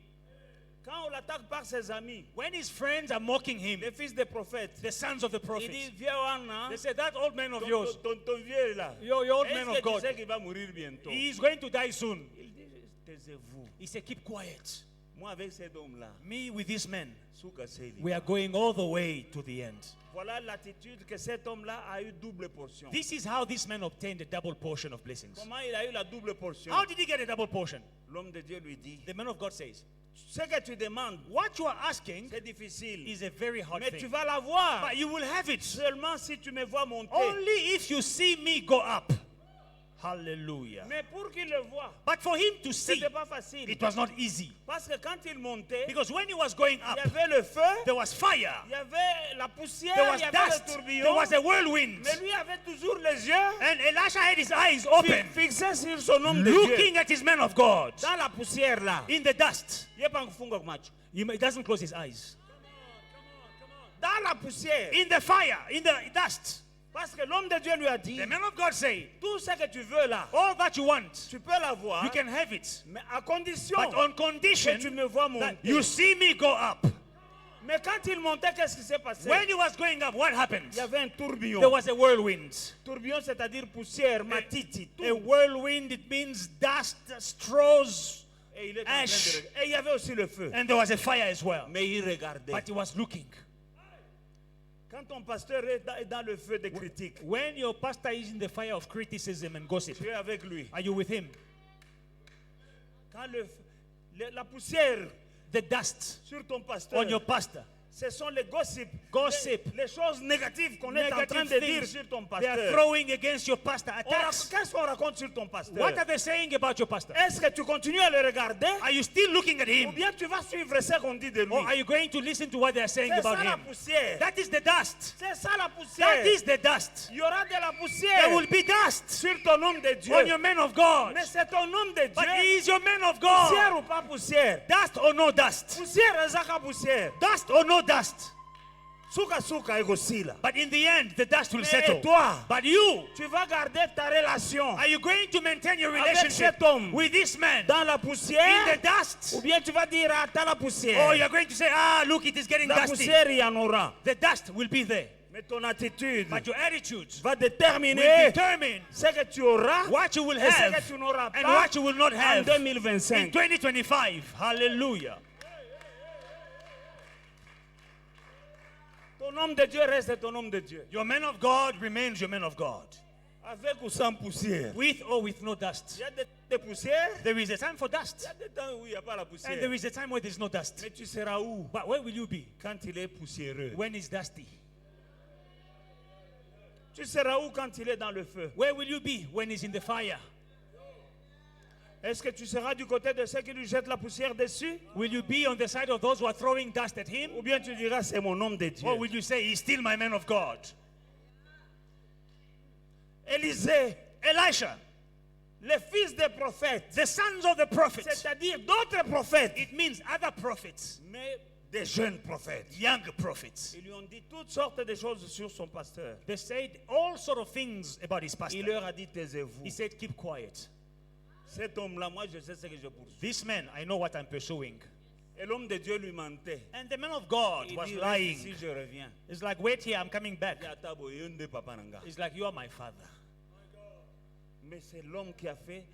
Quand on l'attaque par ses amis, When his friends are mocking him, les fils des prophètes, the sons of the il prophets, dit, viens Anna, they said, that old man of yours, ton vieux là, your old est-ce man que of tu God, sais qu'il va mourir bientôt? he's going to die soon. Il dit, taisez-vous. He said, keep quiet. Moi avec cet homme-là, Me with this man, Souka Seli. we are going all the way to the end. Voilà l'attitude que cet homme-là a eu double portion. This is how this man obtained a double portion of blessings. Comment il a eu la double portion? How did he get a double portion? L'homme de Dieu lui dit, The man of God says, ce que tu demandes, what you are asking c'est difficile, is a very hard mais tu thing. vas l'avoir But you will have it seulement si tu me vois monter. only if you see me go up. Hallelujah. Mais pour qu'il le voie, But for him to see, c'était pas facile. it was not easy. Parce que quand il montait, Because when he was going il up, y avait le feu, there was fire, il y avait la poussière, there il was y avait le dust, there tourbillon. was a whirlwind. Mais lui avait toujours les yeux And Elisha had his eyes open, fixés sur son homme de Dieu. looking at his man of God Dans la poussière là. in the dust. Il n'est pas kufunga macho. He doesn't close his eyes. Dans la poussière. In the fire, in the dust. Parce que l'homme de Dieu lui a dit, The man of God said, tout ce que tu veux là, all that you want, tu peux l'avoir, you can have it. mais à condition But on que condition tu me vois monter. that you see me go up. Mais quand il montait, qu'est-ce qui s'est passé? When he was going up, what happened? Il y avait un tourbillon. There was a whirlwind. Tourbillon, c'est-à-dire poussière, matiti, tout. A whirlwind, it means dust, straws, Et il était en train de ash. regarder. Et il y avait aussi le feu. And there was a fire as well. Mais il regardait. But he was looking. Quand ton pasteur est dans le feu des critiques, When your pastor is in the fire of criticism and gossip, tu es avec lui. are you with him? Quand la poussière The dust sur ton pasteur, on your pastor, ce sont les gossips, Gossip. les choses négatives qu'on est en train negative de dire things sur ton they are pasteur. throwing against your pastor, attacks. Qu'est-ce qu'on raconte sur ton pasteur? What are they saying about your pastor? Est-ce que tu continues à le regarder Are you still looking at ou him? bien tu vas suivre ce qu'on dit de lui? Or are you going to listen to what they are saying C'est about ça la him? poussière. That is the dust. C'est ça la poussière. That is the dust. Il y aura de la There poussière will be dust sur ton homme de Dieu. on your man of God. Mais c'est ton homme de But Dieu. he is your man of Poussière God. ou pas poussière? Dust or no dust? Poussière ezaka poussière. Dust or no dust? Suka suka egosila. But in the end, the dust will Mais settle. toi, But you, tu vas garder ta relation are you going to maintain your avec relationship cet homme with this man dans la in poussière the dust? ou bien tu vas dire attends la Or poussière. you're going to say, ah, look, it is getting La dusty. poussière il y en aura. The dust will be there. Mais ton attitude But your attitude va will déterminer determine ce que tu auras what you will et ce have que tu n'auras and pas what you will not en have in 2025. 2025. Hallelujah. Ton homme de Dieu reste ton homme de Dieu. Your man of God remains your man of God. Avec ou sans poussière. With or with no dust. Il y a des poussières, There is a time for il y dust. a des temps où il n'y a pas la And poussière. there is a time where there's no dust. Mais tu seras où But where will you be quand il est poussiéreux? when it's dusty? Tu seras où quand il est dans le feu? Where will you be when it's in the fire? Est-ce que tu seras du côté de ceux qui lui jettent la poussière dessus? Will you be on the side of those who are throwing dust at him? Ou bien tu diras, c'est mon homme de Dieu? Or will you say, he's still my man of God? Élisée, Elisha, les fils des prophètes, the sons of the prophets. c'est-à-dire d'autres prophètes, It means other prophets, mais des jeunes prophètes. young prophets. Ils lui ont dit toutes sortes de choses sur son pasteur. They said all sort of things about his Il pastor. leur a dit, taisez-vous. He said, keep quiet. Cet homme-là, moi, je sais ce que je poursuis. This man, I know what I'm pursuing. Et l'homme de Dieu lui mentait. And the man of God Il was dit, lying. si je reviens, It's like, wait here, I'm coming back. il y a tabo, il y a un de papa nanga. It's like, you are my father. Mais c'est l'homme qui a fait,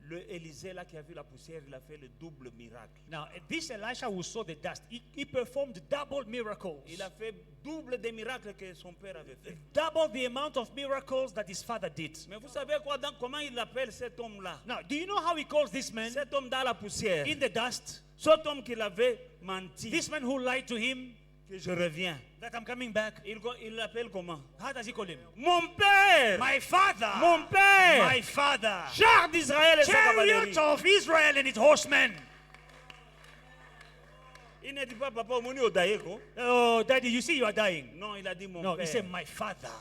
le Élisée là qui a vu la poussière, il a fait le double miracle. Now, this Elisha who saw the dust, he performed double miracles. Il a fait double des miracles que son père avait fait. Double the amount of miracles that his father did. Mais vous savez quoi, comment il appelle cet homme-là? Now, do you know how he calls this man? Cet homme dans la poussière. In the dust. Cet homme qui l'avait menti. This man who lied to him, Que je reviens. that I'm coming back. Il l'appelle comment? How does he call him? Mon père! My father. Mon père! My father. Char d'Israël et sa cavalerie. Chariot of Israel and its horsemen. Il ne dit pas papa au moni Odaeko. Oh, daddy, you see you are dying. Non, il a dit mon No, père. he said, my father.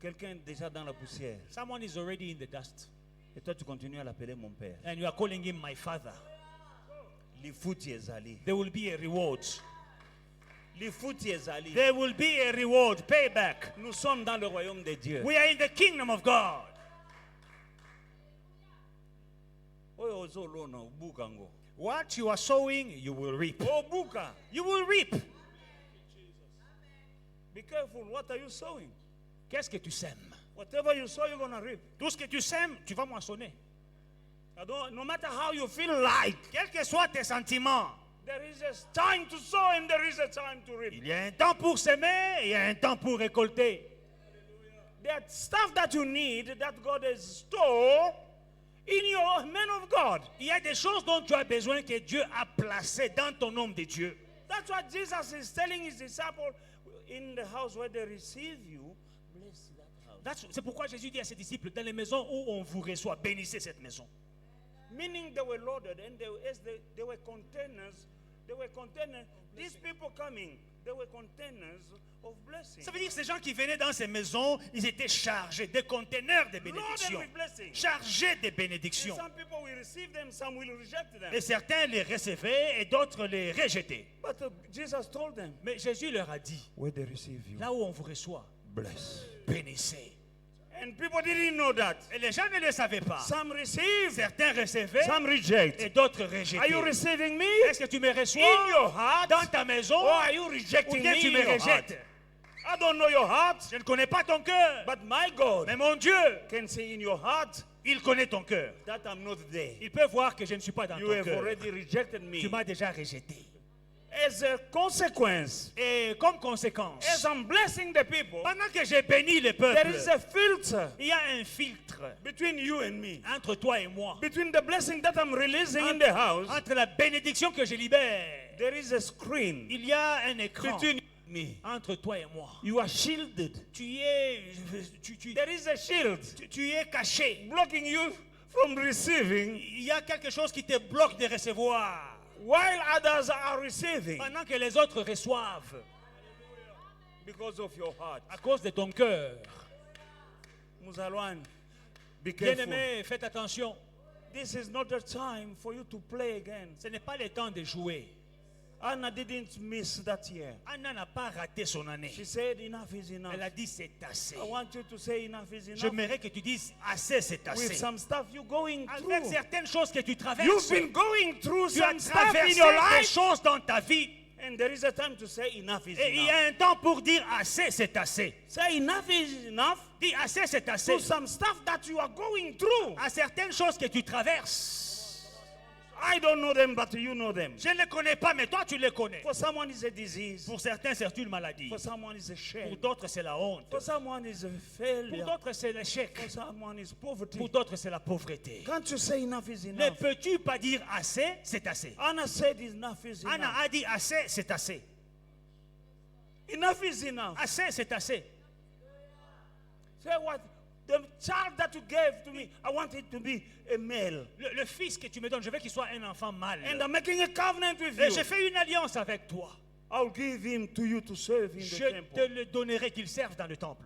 Quelqu'un déjà dans la poussière. Someone is already in the dust. Et toi tu continues à l'appeler mon père. And you are calling him my father. Lifuti ezali. There will be a reward. Lifuti ezali. There will be a reward, payback. Nous sommes dans le royaume de Dieu. We are in the kingdom of God. Oyo ozolona ubuka ngo. What you are sowing, you will reap. Obuka. You will reap. Be careful. What are you sowing? Qu'est-ce que tu sèmes? Whatever you sow, you're gonna reap. Tout ce que tu sèmes, tu vas moissonner. No matter how you feel like, Quels que soient tes sentiments, there is a time to sow and there is a time to reap. il y a un temps pour s'aimer et il y a un temps pour récolter. There are stuff that you need that God has stored in your man of God. Il y a des choses dont tu as besoin que Dieu a placées dans ton homme de Dieu. That's what Jesus is telling his disciples in the house where they receive you. Bless that house. C'est pourquoi Jésus dit à ses disciples, dans les maisons où on vous reçoit, bénissez cette maison. Meaning they were loaded and they were containers. They were containers. These people coming, they were containers of blessing. Ça veut dire que ces gens qui venaient dans ces maisons, ils étaient chargés, des conteneurs de Loaded bénédictions. with blessing. Chargés de And bénédictions. some people will receive them, some will reject them. Et certains les recevaient et d'autres les rejetaient. But Jesus told them, Mais Jésus leur a dit, where they receive you, là où on vous reçoit, bless. bénissez. And people didn't know that. Et les gens ne le savaient pas. Some receive, Certains recevaient some reject. et d'autres Are you rejetaient. receiving me Est-ce que tu me reçois in your heart? dans ta maison Or are you ou rejecting bien me tu in me your heart? rejettes? I don't know your heart, Je ne connais pas ton cœur. but my God Mais mon Dieu, can say in your heart il connaît ton cœur. that I'm not there. Il peut voir que je ne suis pas dans You ton have cœur. already rejected me. Tu m'as déjà rejeté. As a consequence, Et comme conséquence, as I'm blessing the people, pendant que j'ai béni le there peuple, is a filter il y a un filtre between you and me. entre toi et moi. Between the blessing that I'm releasing in the house, Entre la bénédiction que je libère, there is a screen il y a un écran between you and me. entre toi et moi. You are shielded. Tu es, There is a shield tu es caché. blocking you from receiving Il y a quelque chose qui te bloque de recevoir while others are receiving pendant que les autres reçoivent because of your heart. à cause de ton cœur. Musalwan, be careful. Bien-aimé, faites attention. This is not a time for you to play again. Ce n'est pas le temps de jouer. Anna didn't miss that year. Anna n'a pas raté son année. She said enough is enough. Elle a dit c'est assez. I want you to say enough is enough. J'aimerais que tu dises assez, c'est With assez. some stuff you're going Avec through. certaines choses que tu You've traverses, been going through tu as some stuff in traversé your des life. choses dans ta vie. And there is a time to say enough is Et il y enough. a un temps pour dire assez, c'est assez. Say enough is enough Dis assez, c'est assez. to some stuff that you are going through. À certaines choses que tu traverses. I don't know them, but you know them. Je ne les connais pas, mais toi, tu les connais. For someone is a disease. Pour certains, c'est une maladie. For someone is a Pour shame. d'autres, c'est la honte. For someone is a Pour failure. d'autres, c'est l'échec. For someone is poverty. Pour d'autres, c'est la pauvreté. Can't you say enough is Ne enough? peux-tu pas dire assez, c'est assez? Anna said enough is Anna enough. a dit assez, c'est assez. Enough is enough. Assez, c'est assez. Say what? The child that you gave to me, I want it to be a male. Le fils que tu me donnes, je veux qu'il soit un enfant mâle. And I'm making a covenant with Et you. je fais une alliance avec toi. I'll give him to you to serve in the Je te temple. le donnerai qu'il serve dans le temple.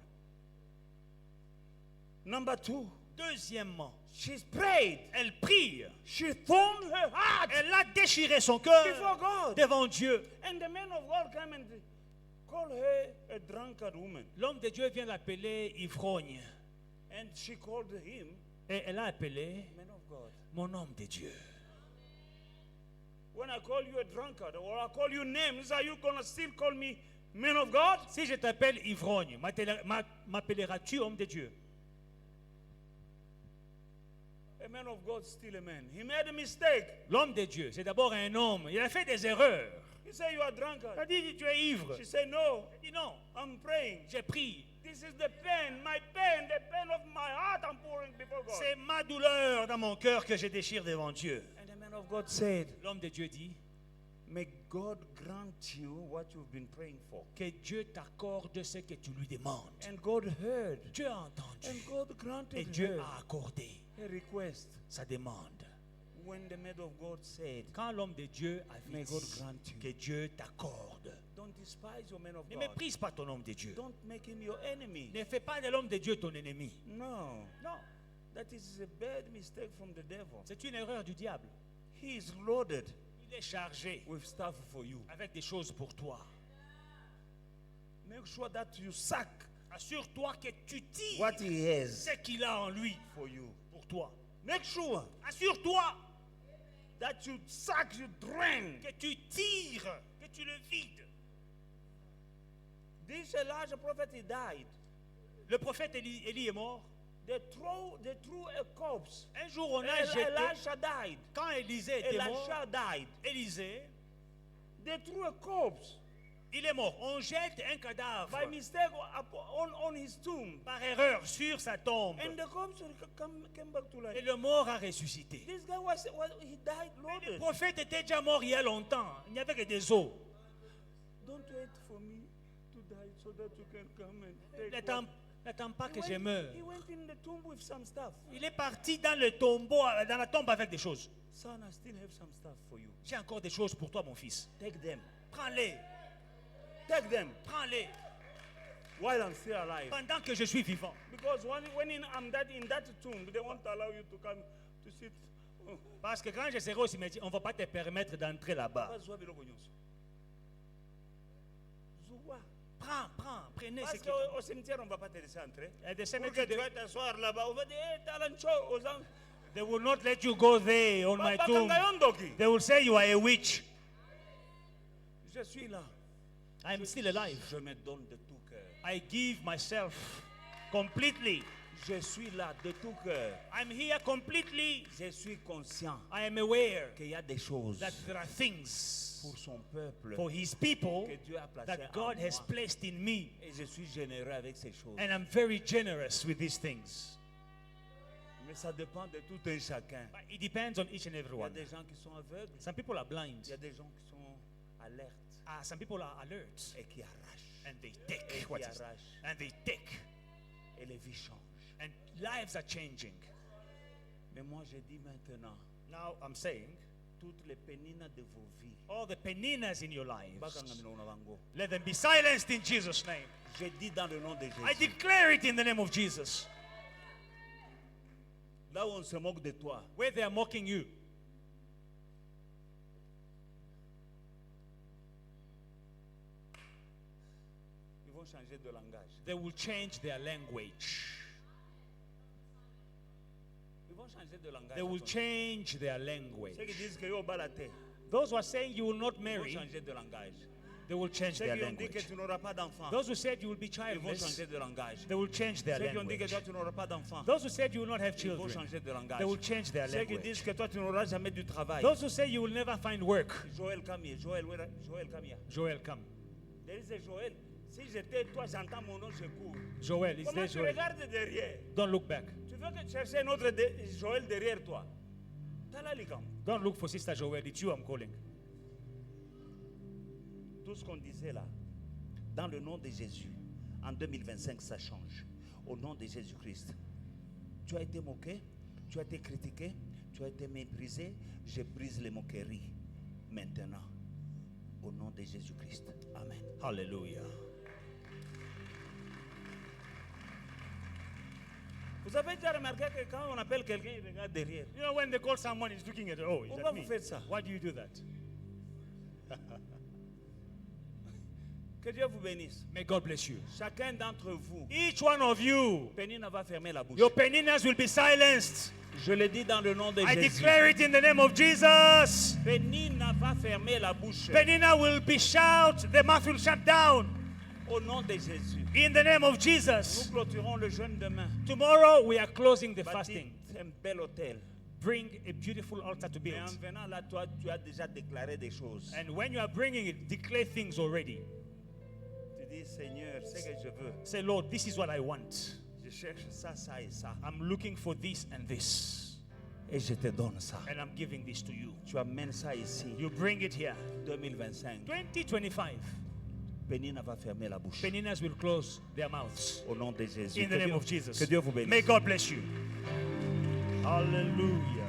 Number 2, Deuxièmement, she's prayed. elle prie. She torn her heart Elle a déchiré son cœur before God. devant Dieu. And the man of God came and called her a drunkard woman. L'homme de Dieu vient l'appeler ivrogne. And she called him Et elle a appelé man of God. mon homme de Dieu. When I call you a drunkard or I call you names, are you going to still call me man of God? Si je t'appelle ivrogne, m'appelleras-tu homme de Dieu? A man of God is still a man. He made a mistake. L'homme de Dieu, c'est d'abord un homme. Il a fait des erreurs. He said, you are Il drunkard. a dit, tu es ivre. She said, no, Il dit, non, I'm praying. j'ai pris. This is the pain, the pain of my heart I'm pouring before God. C'est ma douleur dans mon cœur que je déchire devant Dieu. And the man of God said, L'homme de Dieu dit, may God grant you what you've been praying for. que Dieu t'accorde ce que tu lui demandes. And God heard. Dieu a entendu. And God Et granted Dieu her a accordé a request. sa demande. When the man of God said, Quand l'homme de Dieu may avait God dit grant you. que Dieu t'accorde, Don't despise your man of ne God. méprise pas ton homme de Dieu. Don't make him your enemy. Ne fais pas de l'homme de Dieu ton ennemi. No. Non, That is a bad mistake from the devil. c'est une erreur du diable. He is loaded Il est chargé with stuff for you. avec des choses pour toi. Make sure that you suck Assure-toi que tu tires what he has ce qu'il a en lui for you. pour toi. Make sure Assure-toi that you suck, you drain. que tu tires, que tu le vides. This Elijah prophet, he died. Le prophète Élie est mort. They threw a corpse. Un jour, on a jeté. Elisha died. Quand Élisée était mort, Elisha died. Élisée, They threw a corpse il est mort. On jette un cadavre by mistake on his tomb. par erreur sur sa tombe. And the corpse came back to Et life. le mort a ressuscité. This guy he died Le loaded. prophète était déjà mort il y a longtemps. Il n'y avait que des os. Don't wait for me to die so that you can come and take what- N'attends pas He que went- je meure. He went in the tomb with some stuff. Il est parti dans le tombeau, dans la tombe avec des choses. Son, I still have some stuff for you. J'ai encore des choses pour toi, mon fils. Take them. Prends-les, Take them prends-les, while I'm still alive. pendant que je suis vivant. Because when I'm in that tomb, they won't allow you to come to sit. Oh. Parce que quand je serai au cimetière, on ne va pas te permettre d'entrer là-bas. Pas zwa biloko nyonso. Zwa. Prenez ce Parce qui qu'au cimetière, on ne va pas te laisser entrer. Et the Pour que cemetery, tu vas t'asseoir là-bas, on va dire, hey, Talancho, aux gens. they will not let you go there on my tomb. Bakangayondoki. They will say you are a witch. Je suis là. I am still alive. Je me donne de tout cœur. I give myself completely. Je suis là de tout cœur. I'm here completely. Je suis conscient I am aware qu'il y a des choses that there are things pour son peuple for his people que Dieu a placées that en God has moi. placed in me. Et je suis généreux avec ces choses. And I'm very generous with these things. Mais ça dépend de tout un chacun. But it depends on each and Il y a everyone. des gens qui sont aveugles. Some people are blind. Il y a des gens qui sont alertes Some people are alert. et qui arrachent. And they Et take qui what is. arrachent. And they take. Et les vies changent. And lives are changing. Mais moi, je dis maintenant, Now I'm saying, toutes les pénines de vos vies, all the peninas in your lives, bakanga milongo na bango. let them be silenced in Jesus' name. Je dis dans le nom de I Jésus. declare it in the name of Jesus. Là où on se moque de toi, Where they are mocking you, ils vont changer de langage. they will change their language. Ils vont changer de langage. They will Attends. change their language. Ceux qui disent que yo balate, Those who are saying you will not ils vont marry, changer de langage. they will change Ceux their qui ont dit que language. tu n'auras pas d'enfant, Those who said you will be ils vont childless, changer de langage. they will change their Ceux qui ont dit que language. toi tu n'auras pas d'enfant, Those who said you will not have ils vont children, changer de langage. they will change their Ceux qui language. disent que toi tu n'auras jamais du travail. Those who say you will never find work, Joël Kamia, Joël Kamia. Joel, come. There is a Joël. Si j'étais toi, j'entends mon nom, je cours. Joel, is Comment there tu Joel? regardes derrière? Don't look back. Tu veux que chercher un autre Joël derrière toi? Talalikam. Don't look for Sister Joel. It's you I'm calling. Tout ce qu'on disait là, dans le nom de Jésus, en 2025, ça change. Au nom de Jésus-Christ, tu as été moqué, tu as été critiqué, tu as été méprisé. Je brise les moqueries maintenant. Au nom de Jésus-Christ. Amen. Hallelujah. Vous avez déjà remarqué que quand on appelle quelqu'un, il regarde derrière. You know, when they call someone, he's looking at, oh, is Pourquoi that vous me? faites ça? Why do you do that? Que Dieu vous bénisse. May God bless you. Chacun d'entre vous, Each one of you, Pénina va fermer la bouche. your peninas will be silenced. Je le dis dans le nom de I Jésus. declare it in the name of Jesus. Pénina va fermer la bouche. Penina will be shout, the mouth will shut down. Au nom de Jésus. In the name of Nous Jesus. clôturons le jeûne demain. Tomorrow we are closing the Bâtis fasting. un bel hôtel. Bring a beautiful altar to Et en build. venant là, toi, tu as déjà déclaré des choses. And when you are bringing it, declare things already. Tu dis, Seigneur, c'est que je veux. Say, Lord, this is what I want. Je cherche ça, ça et ça. I'm looking for this and this. Et je te donne ça. And I'm giving this to you. Tu amènes ça ici. You bring it here. 2025. 2025. Pénina va fermer la bouche. Peninas will close their mouths. Au nom de Jésus. In the name of Jesus. Que Dieu vous bénisse. May God bless you. Hallelujah.